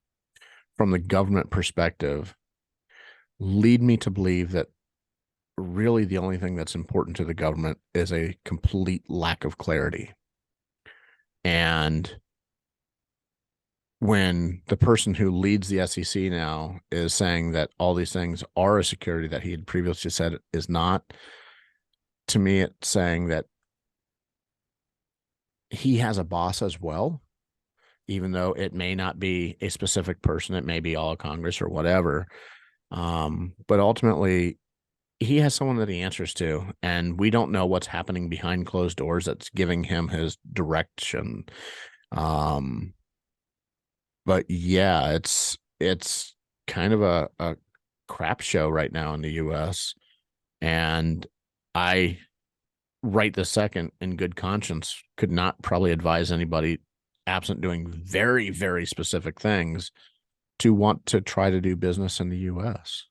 from the government perspective lead me to believe that really the only thing that's important to the government is a complete lack of clarity. And when the person who leads the SEC now is saying that all these things are a security that he had previously said is not, to me, it's saying that he has a boss as well, even though it may not be a specific person, it may be all of Congress or whatever. But ultimately, he has someone that he answers to, and we don't know what's happening behind closed doors that's giving him his direction. But yeah, it's kind of a crap show right now in the US. And I, right this second, in good conscience, could not probably advise anybody, absent doing very, very specific things, to want to try to do business in the US.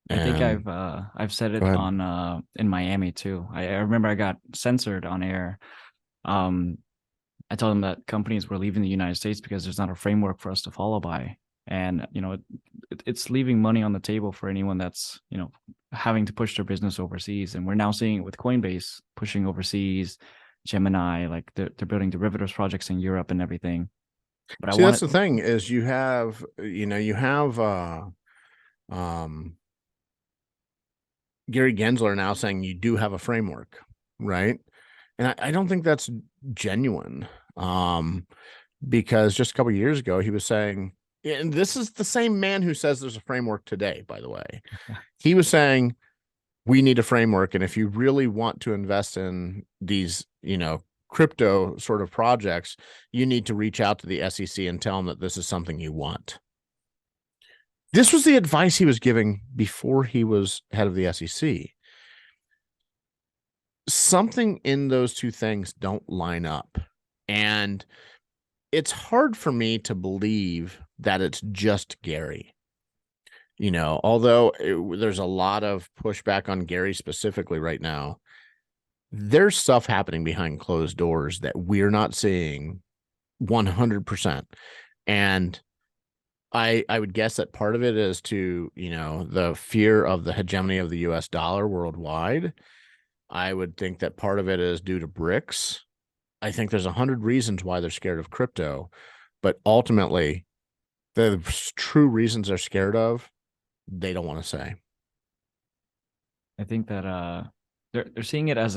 I think And I've said go it ahead. on in Miami too. I remember I got censored on air. Um, I told them that companies were leaving the United States because there's not a framework for us to follow by, and it's leaving money on the table for anyone that's having to push their business overseas. And we're now seeing it with Coinbase pushing overseas, Gemini, like they're building derivatives projects in Europe and everything. But I See, that's wanted, the thing is you have um Gary Gensler now saying you do have a framework, right? And I don't think that's genuine. Because just a couple of years ago, he was saying, and this is the same man who says there's a framework today, by the way. He was saying, we need a framework. And if you really want to invest in these, crypto sort of projects, you need to reach out to the SEC and tell them that this is something you want. This was the advice he was giving before he was head of the SEC. Something in those two things don't line up. And it's hard for me to believe that it's just Gary. Although there's a lot of pushback on Gary specifically right now, there's stuff happening behind closed doors that we're not seeing 100%. And I would guess that part of it is to, the fear of the hegemony of the US dollar worldwide. I would think that part of it is due to BRICS. I think there's 100 reasons why they're scared of crypto, but ultimately, the true reasons they're scared of, they don't want to say. I think that they're seeing it as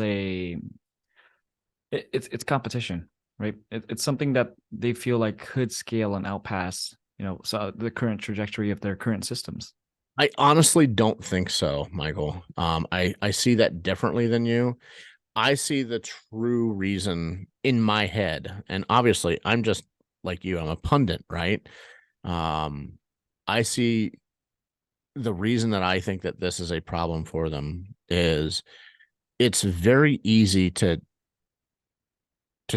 it's competition, right? It's something that they feel like could scale and outpass, so the current trajectory of their current systems. I honestly don't think so, Michael. I see that differently than you. I see the true reason in my head, and obviously, I'm just like you. I'm a pundit, right? Um, I see the reason that I think that this is a problem for them is it's very easy to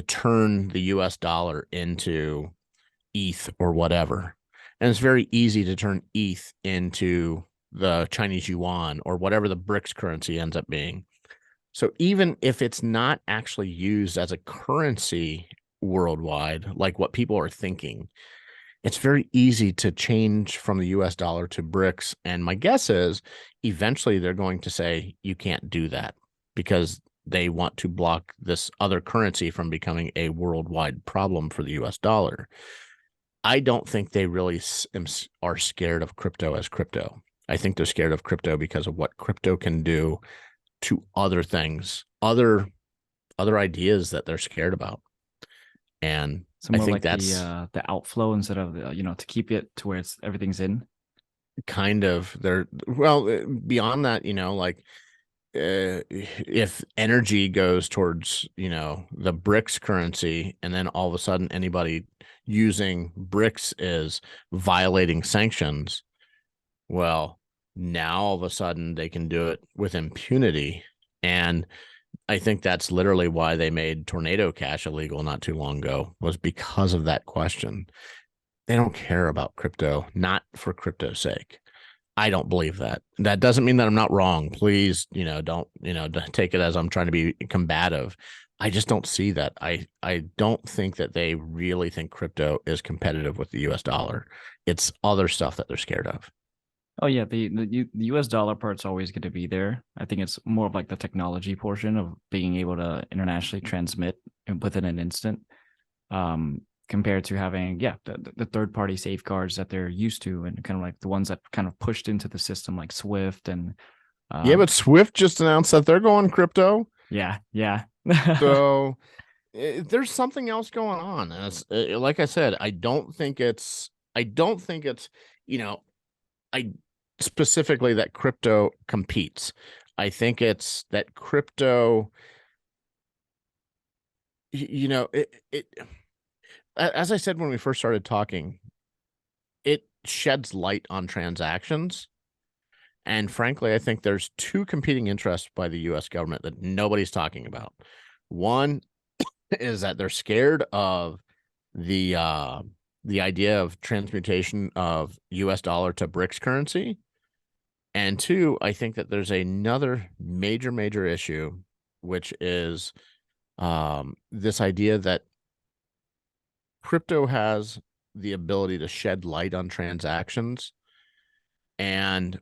turn the US dollar into ETH or whatever. And it's very easy to turn ETH into the Chinese yuan or whatever the BRICS currency ends up being. So even if it's not actually used as a currency worldwide, like what people are thinking, it's very easy to change from the US dollar to BRICS. And my guess is eventually they're going to say you can't do that because they want to block this other currency from becoming a worldwide problem for the US dollar. I don't think they really are scared of crypto as crypto. I think they're scared of crypto because of what crypto can do to other things, other ideas that they're scared about. And So I more think like that's the outflow instead of to keep it to where everything's in. kind of their, well, beyond that, like if energy goes towards, the BRICS currency, and then all of a sudden anybody using BRICS is violating sanctions, well, Now all of a sudden they can do it with impunity. And I think that's literally why they made Tornado Cash illegal not too long ago, was because of that question. They don't care about crypto, not for crypto's sake. I don't believe that. That doesn't mean that I'm not wrong. Please, don't, take it as I'm trying to be combative. I just don't see that. I don't think that they really think crypto is competitive with the US dollar. It's other stuff that they're scared of. Oh yeah, the US dollar part's always going to be there. I think it's more of like the technology portion of being able to internationally transmit within an instant, compared to having the third party safeguards that they're used to, and kind of like the ones that kind of pushed into the system like Swift and Yeah, but Swift just announced that they're going crypto. yeah. So there's something else going on. And it's, like I said, I don't think it's, you know, I specifically that crypto competes. I think it's that crypto, it as I said when we first started talking, it sheds light on transactions. And frankly, I think there's two competing interests by the US government that nobody's talking about. One is that they're scared of the idea of transmutation of US dollar to BRICS currency. And two, I think that there's another major issue, which is this idea that crypto has the ability to shed light on transactions. And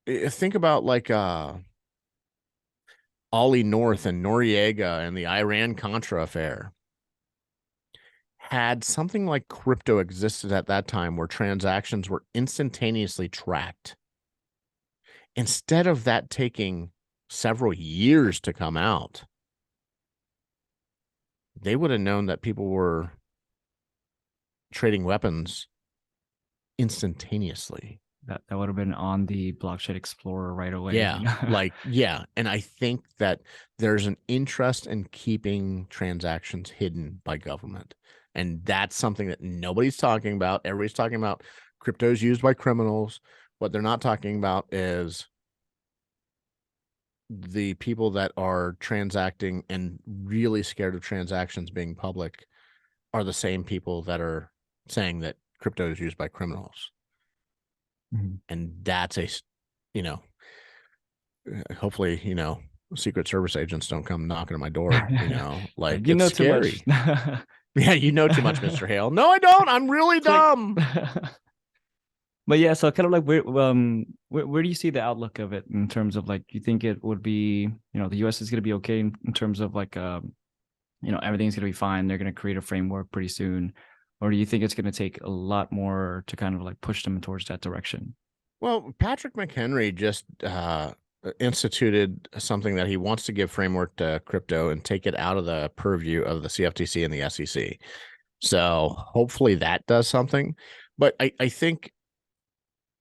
think about like Ollie North and Noriega and the Iran Contra affair. Had something like crypto existed at that time where transactions were instantaneously tracked, instead of that taking several years to come out, they would have known that people were trading weapons instantaneously. That would have been on the blockchain explorer right away. Yeah. And I think that there's an interest in keeping transactions hidden by government. And that's something that nobody's talking about. Everybody's talking about cryptos used by criminals. What they're not talking about is the people that are transacting and really scared of transactions being public are the same people that are saying that crypto is used by criminals. Mm-hmm. And that's hopefully, Secret Service agents don't come knocking at my door, like You it's know too scary. much. Yeah, you know too much, Mr. Hale. No, I don't. I'm really Click. dumb. But yeah, so kind of like where do you see the outlook of it in terms of like, you think it would be, the US is going to be okay in terms of like everything's going to be fine, they're going to create a framework pretty soon, or do you think it's going to take a lot more to kind of like push them towards that direction? Well, Patrick McHenry just instituted something that he wants to give framework to crypto and take it out of the purview of the CFTC and the SEC. So hopefully that does something. But I think,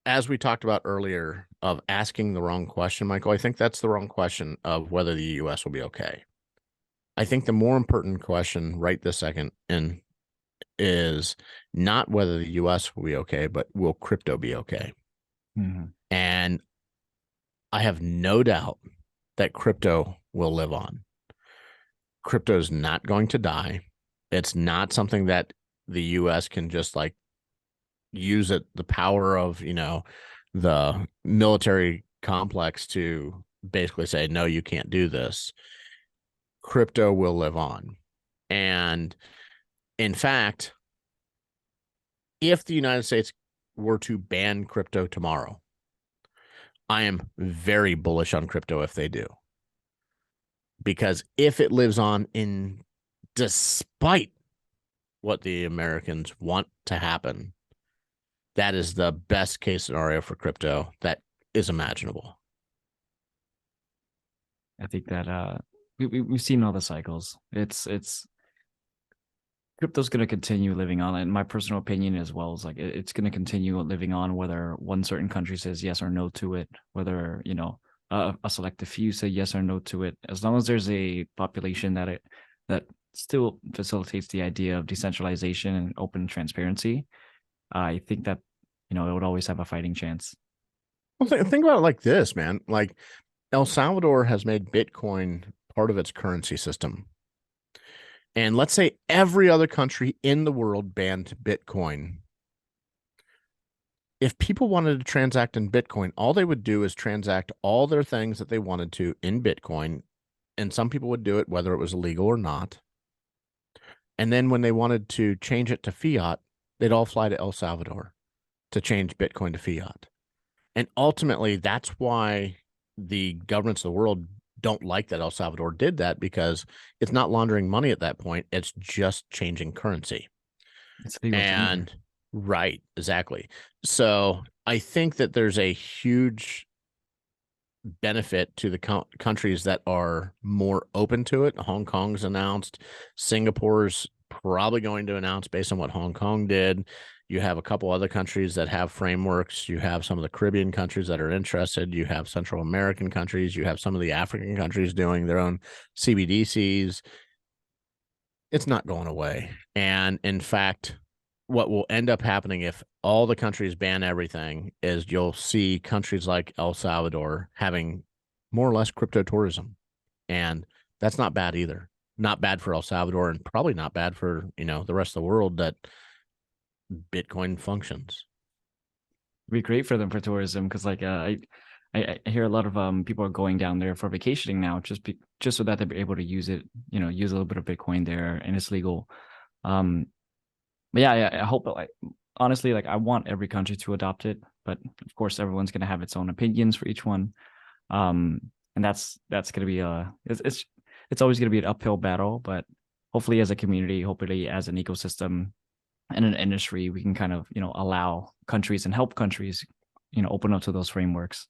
as we talked about earlier, of asking the wrong question, Michael, I think that's the wrong question of whether the US will be okay. I think the more important question right this second is not whether the US will be okay, but will crypto be okay? Mm-hmm. And I have no doubt that crypto will live on. Crypto is not going to die. It's not something that the US can just like use it, the power of, the military complex to basically say, no, you can't do this. Crypto will live on. And in fact, if the United States were to ban crypto tomorrow, I am very bullish on crypto if they do. Because if it lives on despite what the Americans want to happen, that is the best case scenario for crypto that is imaginable. I think that we've seen all the cycles. It's crypto's going to continue living on. And my personal opinion as well is like it's going to continue living on, whether one certain country says yes or no to it, whether a selective few say yes or no to it. As long as there's a population that still facilitates the idea of decentralization and open transparency, I think that it would always have a fighting chance. Well, think about it like this, man. Like El Salvador has made Bitcoin part of its currency system. And let's say every other country in the world banned Bitcoin. If people wanted to transact in Bitcoin, all they would do is transact all their things that they wanted to in Bitcoin. And some people would do it whether it was illegal or not. And then when they wanted to change it to fiat, they'd all fly to El Salvador to change Bitcoin to fiat. And ultimately, that's why the governments of the world don't like that El Salvador did that, because it's not laundering money at that point. It's just changing currency. It's legal to be there. And right, exactly. So I think that there's a huge benefit to the countries that are more open to it. Hong Kong's announced, Singapore's probably going to announce based on what Hong Kong did. You have a couple other countries that have frameworks. You have some of the Caribbean countries that are interested. You have Central American countries. You have some of the African countries doing their own CBDCs. It's not going away. And in fact, what will end up happening if all the countries ban everything is you'll see countries like El Salvador having more or less crypto tourism. And that's not bad either. Not bad for El Salvador, and probably not bad for, the rest of the world that Bitcoin functions. It'd be great for them for tourism because like I hear a lot of people are going down there for vacationing now just so that they're able to use it, use a little bit of Bitcoin there and it's legal. Um, but yeah, I hope like honestly, like I want every country to adopt it, but of course everyone's gonna have its own opinions for each one. Um, and that's gonna be it's always gonna be an uphill battle, but hopefully as a community, hopefully as an ecosystem and an industry, we can kind of, allow countries and help countries, open up to those frameworks.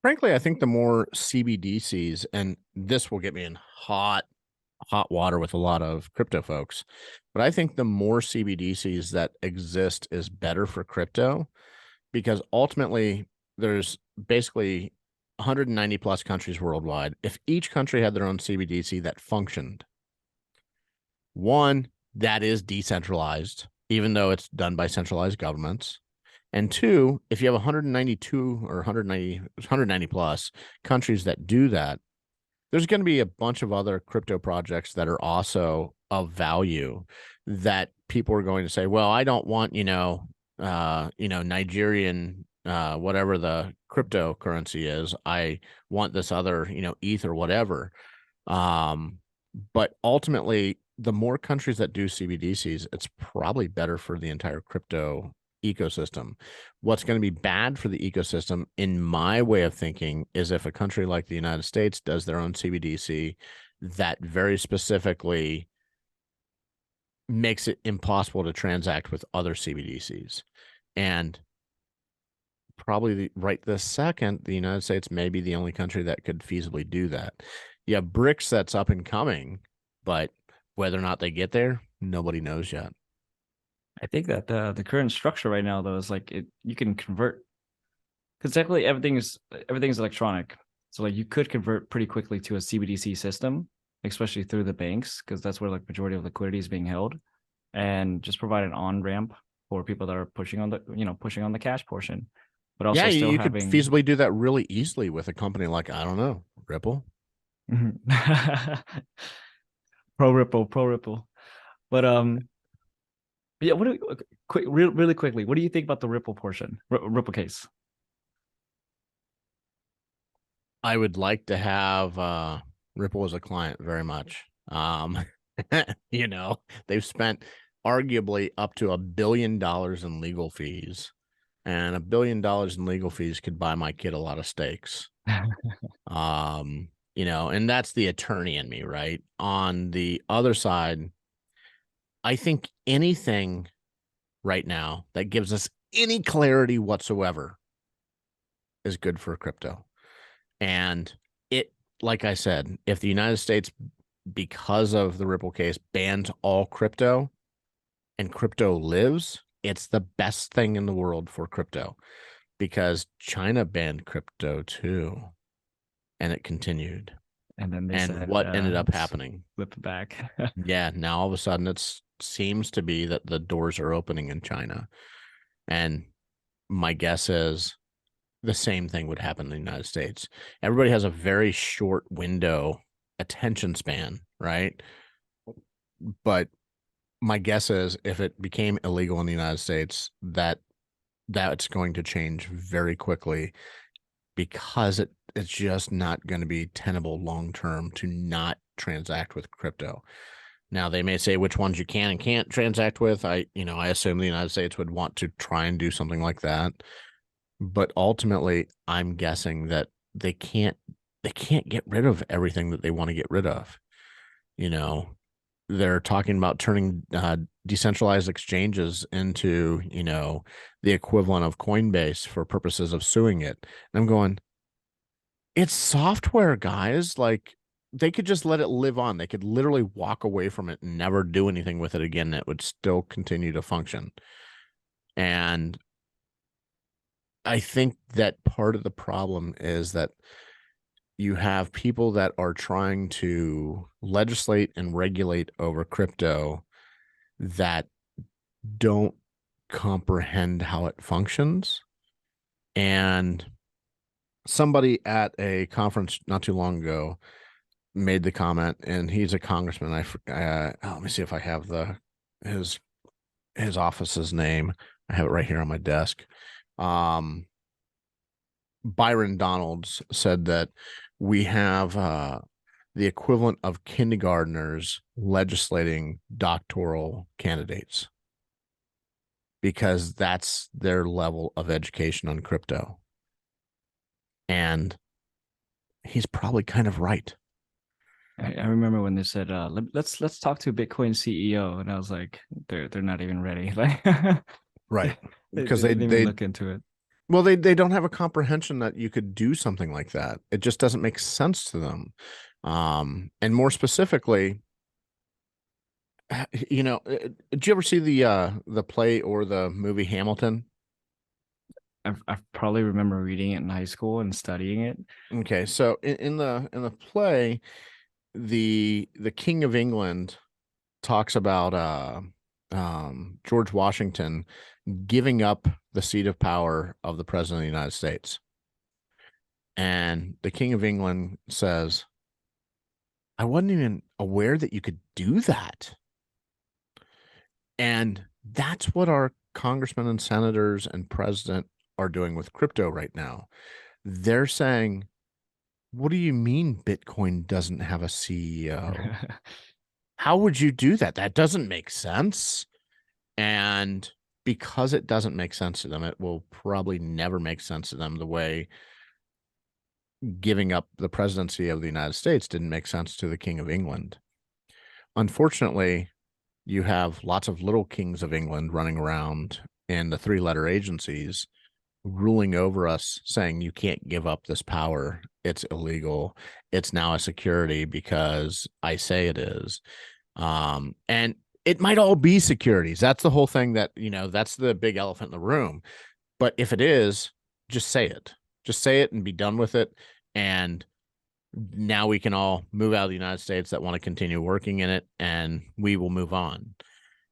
Frankly, I think the more CBDCs, and this will get me in hot water with a lot of crypto folks, but I think the more CBDCs that exist is better for crypto, because ultimately there's basically 190 plus countries worldwide. If each country had their own CBDC that functioned, one, that is decentralized, even though it's done by centralized governments. And two, if you have 192 or 190 plus countries that do that, there's going to be a bunch of other crypto projects that are also of value that people are going to say, well, I don't want, Nigerian, whatever the cryptocurrency is. I want this other, ETH or whatever. But ultimately, the more countries that do CBDCs, it's probably better for the entire crypto ecosystem. What's going to be bad for the ecosystem, in my way of thinking, is if a country like the United States does their own CBDC that very specifically makes it impossible to transact with other CBDCs. And probably right this second, the United States may be the only country that could feasibly do that. Yeah, BRICS that's up and coming, but whether or not they get there, nobody knows yet. I think that the current structure right now though is like you can convert because technically everything's electronic. So like you could convert pretty quickly to a CBDC system, especially through the banks, because that's where like majority of liquidity is being held, and just provide an on ramp for people that are pushing on the cash portion, but Yeah, also still you could having feasibly do that really easily with a company like, I don't know, Ripple. pro Ripple. But yeah, what do we, really quickly, what do you think about the Ripple portion, Ripple case? I would like to have Ripple as a client very much. They've spent arguably up to $1 billion in legal fees, and $1 billion in legal fees could buy my kid a lot of steaks. And that's the attorney in me, right? On the other side, I think anything right now that gives us any clarity whatsoever is good for crypto. And it, like I said, if the United States, because of the Ripple case, bans all crypto and crypto lives, it's the best thing in the world for crypto, because China banned crypto too, and it continued. And then they And said, what ended up happening? flip it back. Yeah, now all of a sudden it seems to be that the doors are opening in China. And my guess is the same thing would happen in the United States. Everybody has a very short window attention span, right? But my guess is if it became illegal in the United States, that's going to change very quickly because it's just not going to be tenable long term to not transact with crypto. Now they may say which ones you can and can't transact with. I assume the United States would want to try and do something like that. But ultimately, I'm guessing that they can't get rid of everything that they want to get rid of. You know, they're talking about turning decentralized exchanges into, the equivalent of Coinbase for purposes of suing it. And I'm going, it's software, guys. Like they could just let it live on. They could literally walk away from it and never do anything with it again. It would still continue to function. And I think that part of the problem is that you have people that are trying to legislate and regulate over crypto that don't comprehend how it functions. And somebody at a conference not too long ago made the comment, and he's a congressman. Let me see if I have his his office's name. I have it right here on my desk. Byron Donalds said that we have the equivalent of kindergartners legislating doctoral candidates because that's their level of education on crypto. And he's probably kind of right. I remember when they said, let's talk to Bitcoin CEO, and I was like, they're not even ready. Like, Right. they Because didn't even look into it. well, they don't have a comprehension that you could do something like that. It just doesn't make sense to them. And more specifically, did you ever see the play or the movie Hamilton? I probably remember reading it in high school and studying it. Okay, so in the play, the King of England talks about George Washington giving up the seat of power of the president of the United States. And the King of England says, I wasn't even aware that you could do that. And that's what our congressmen and senators and president are doing with crypto right now. They're saying, what do you mean Bitcoin doesn't have a CEO? How would you do that? That doesn't make sense. And because it doesn't make sense to them, it will probably never make sense to them the way giving up the presidency of the United States didn't make sense to the King of England. Unfortunately, you have lots of little kings of England running around in the three-letter agencies ruling over us, saying you can't give up this power. It's illegal. It's now a security because I say it is. And it might all be securities. That's the whole thing that's the big elephant in the room. But if it is, just say it. Just say it and be done with it. And now we can all move out of the United States that want to continue working in it, and we will move on.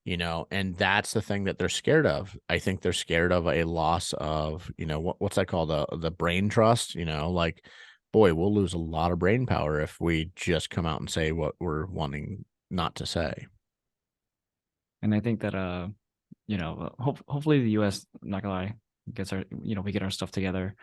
And that's the thing that they're scared of. I think they're scared of a loss of, what's that called? The brain trust, like, boy, we'll lose a lot of brain power if we just come out and say what we're wanting not to say. And I think that hopefully the US, not gonna lie, gets our we get our stuff together.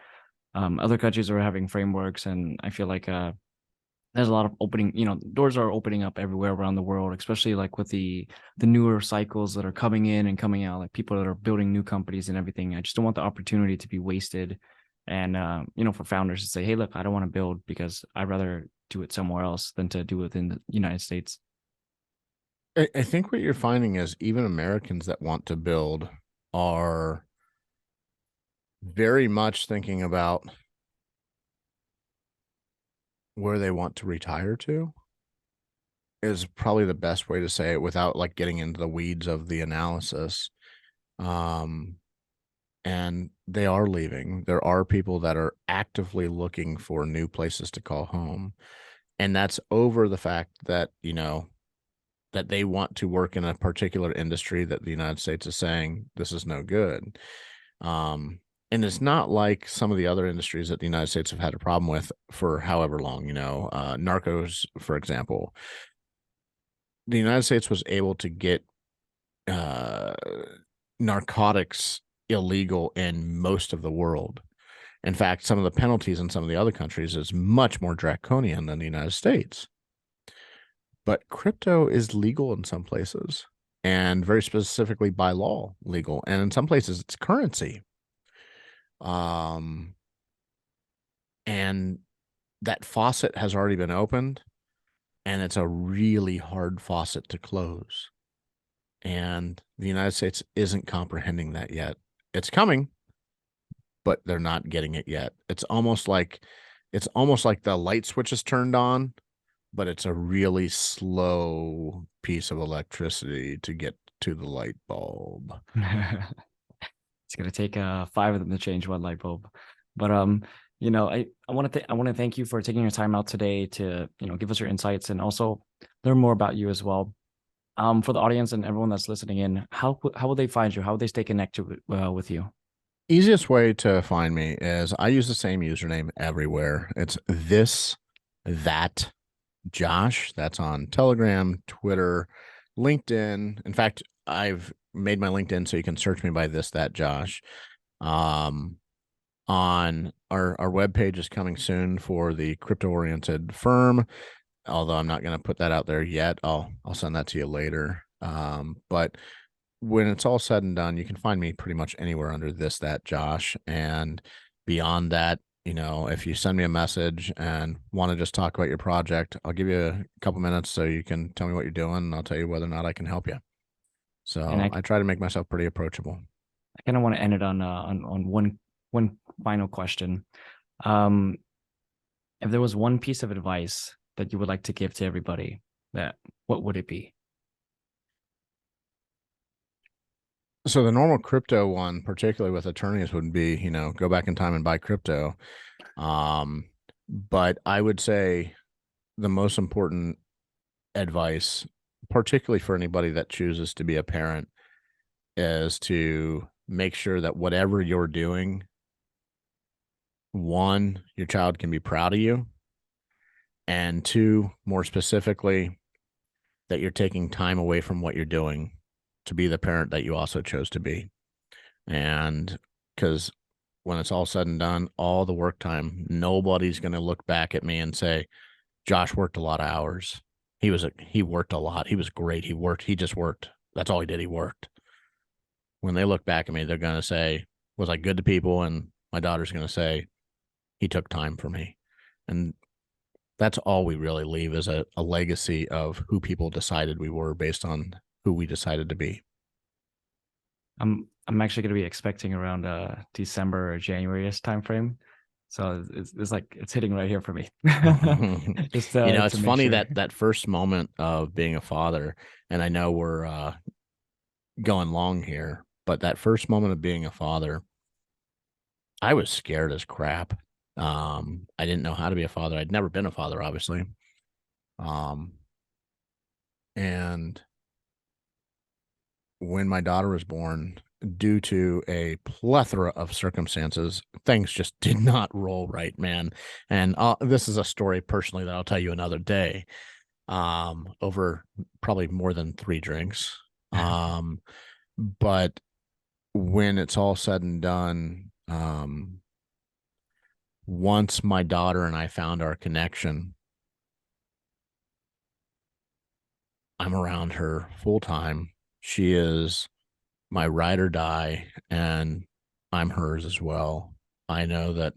Other countries are having frameworks, and I feel like there's a lot of opening, doors are opening up everywhere around the world, especially like with the newer cycles that are coming in and coming out, like people that are building new companies and everything. I just don't want the opportunity to be wasted. And for founders to say, hey, look, I don't want to build because I'd rather do it somewhere else than to do it in the United States. I think what you're finding is even Americans that want to build are very much thinking about where they want to retire to is probably the best way to say it without like getting into the weeds of the analysis. And they are leaving. There are people that are actively looking for new places to call home. And that's over the fact that, that they want to work in a particular industry that the United States is saying this is no good. and it's not like some of the other industries that the United States have had a problem with for however long, narcos, for example. The United States was able to get uh, narcotics illegal in most of the world. In fact, some of the penalties in some of the other countries is much more draconian than the United States. But crypto is legal in some places, and very specifically by law legal. And in some places it's currency. Um, and that faucet has already been opened, and it's a really hard faucet to close. And the United States isn't comprehending that yet. It's coming, but they're not getting it yet. It's almost like the light switch is turned on, but it's a really slow piece of electricity to get to the light bulb. It's gonna take 5 of them to change one light bulb. But I want to thank you for taking your time out today to give us your insights and also learn more about you as well. For the audience and everyone that's listening in, how will they find you? How will they stay connected with you? Easiest way to find me is I use the same username everywhere. It's this, that, Josh. That's on Telegram, Twitter, LinkedIn. In fact, I've made my LinkedIn so you can search me by this, that, Josh. On our webpage is coming soon for the crypto oriented firm, although I'm not going to put that out there yet. I'll send that to you later. But when it's all said and done, you can find me pretty much anywhere under this, that, Josh. And beyond that, if you send me a message and want to just talk about your project, I'll give you a couple minutes so you can tell me what you're doing, and I'll tell you whether or not I can help you. And So I try to make myself pretty approachable. I kind of want to end it on one final question. Um, if there was one piece of advice that you would like to give to everybody, what would it be? So the normal crypto one, particularly with attorneys, would be, go back in time and buy crypto. But I would say the most important advice, particularly for anybody that chooses to be a parent, is to make sure that whatever you're doing, one, your child can be proud of you, and two, more specifically, that you're taking time away from what you're doing to be the parent that you also chose to be. And because when it's all said and done, all the work time, nobody's going to look back at me and say, Josh worked a lot of hours. He worked a lot. He was great. He just worked. That's all he did. He worked. When they look back at me, they're going to say, was I good to people? And my daughter's going to say, he took time for me. And that's all we really leave is a legacy of who people decided we were based on who we decided to be. I'm actually going to be expecting around December or January-ish timeframe. So it's like it's hitting right here for me. Just It's to make funny sure. that first moment of being a father, and I know we're going long here, but that first moment of being a father, I was scared as crap. I didn't know how to be a father. I'd never been a father, obviously. And when my daughter was born, due to a plethora of circumstances, things just did not roll right, man. And this is a story personally that I'll tell you another day, over probably more than 3 drinks. But when it's all said and done, once my daughter and I found our connection, I'm around her full time. She is my ride or die, and I'm hers as well. I know that,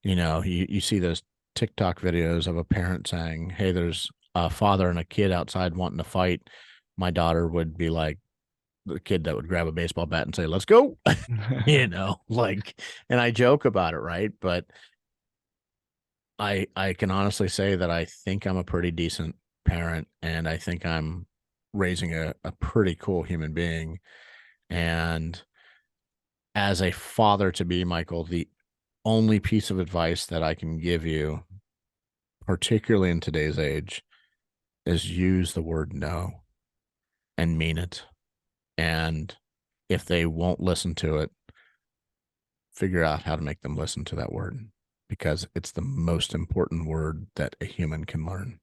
you see those TikTok videos of a parent saying, hey, there's a father and a kid outside wanting to fight. My daughter would be like the kid that would grab a baseball bat and say, let's go, and I joke about it, right? But I can honestly say that I think I'm a pretty decent parent, and I think I'm raising a pretty cool human being. And as a father to be, Michael, the only piece of advice that I can give you, particularly in today's age, is use the word no and mean it. And if they won't listen to it, figure out how to make them listen to that word, because it's the most important word that a human can learn.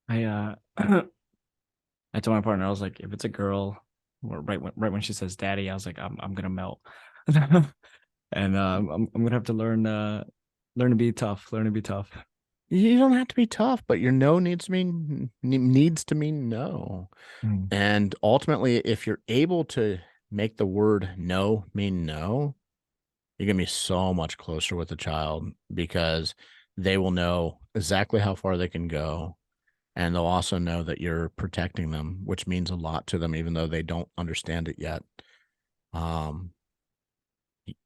I I told my partner, I was like, if it's a girl, or right when she says daddy, I was like, I'm gonna melt. And I'm gonna have to learn to be tough, learn to be tough. You don't have to be tough, but your no needs to mean no. Mm. And ultimately, if you're able to make the word no mean no, you're gonna be so much closer with the child, because they will know exactly how far they can go. And they'll also know that you're protecting them, which means a lot to them, even though they don't understand it yet. Um,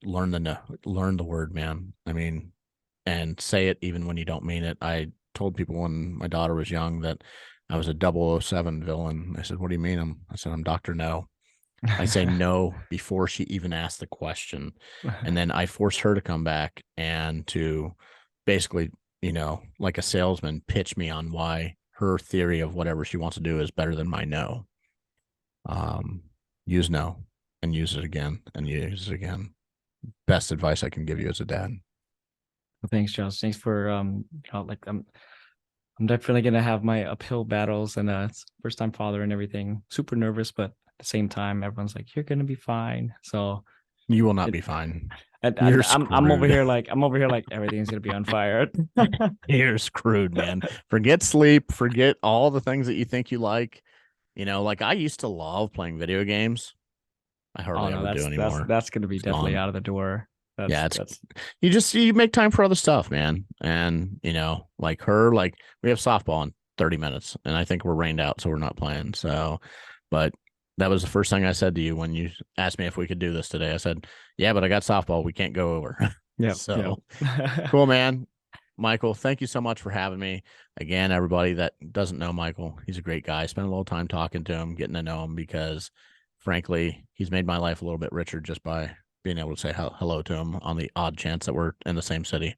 learn the word, man. I mean, and say it even when you don't mean it. I told people when my daughter was young that I was a 007 villain. I said, "What do you mean?" I said, "I'm Dr. No." I say no before she even asked the question. And then I force her to come back and to basically, like a salesman, pitch me on why her theory of whatever she wants to do is better than my no. Um, use no and use it again and use it again. Best advice I can give you as a dad. Well, thanks, Josh. Thanks for like I'm definitely gonna have my uphill battles and first time father and everything. Super nervous, but at the same time, everyone's like, "You're gonna be fine." So You will not it, be fine. and You're I'm over screwed. here like everything's gonna be on fire. You're screwed, man. Forget sleep. Forget all the things that you think you like. Like I used to love playing video games. I Oh hardly no, ever do anymore. that's gonna be It's definitely gone. out of the door. Yeah, it's That's you make time for other stuff, man. And like her, like we have softball in 30 minutes, and I think we're rained out, so we're not playing. So, but that was the first thing I said to you when you asked me if we could do this today. I said, "Yeah, but I got softball. We can't go over." yep, yep. So cool, man. Michael, thank you so much for having me. Again, everybody that doesn't know Michael, he's a great guy. Spend a little time talking to him, getting to know him, because frankly, he's made my life a little bit richer just by being able to say hello to him on the odd chance that we're in the same city.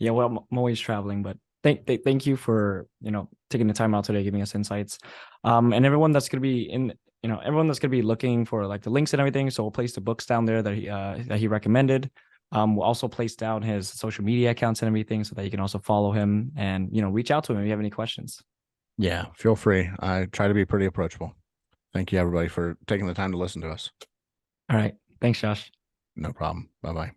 Yeah, well, I'm always traveling, but thank you for taking the time out today, giving us insights. And everyone that's gonna be everyone that's gonna be looking for like the links and everything. So we'll place the books down there that he recommended. We'll also place down his social media accounts and everything so that you can also follow him and reach out to him if you have any questions. Yeah, feel free. I try to be pretty approachable. Thank you, everybody, for taking the time to listen to us. All right, thanks, Josh. No problem. Bye bye.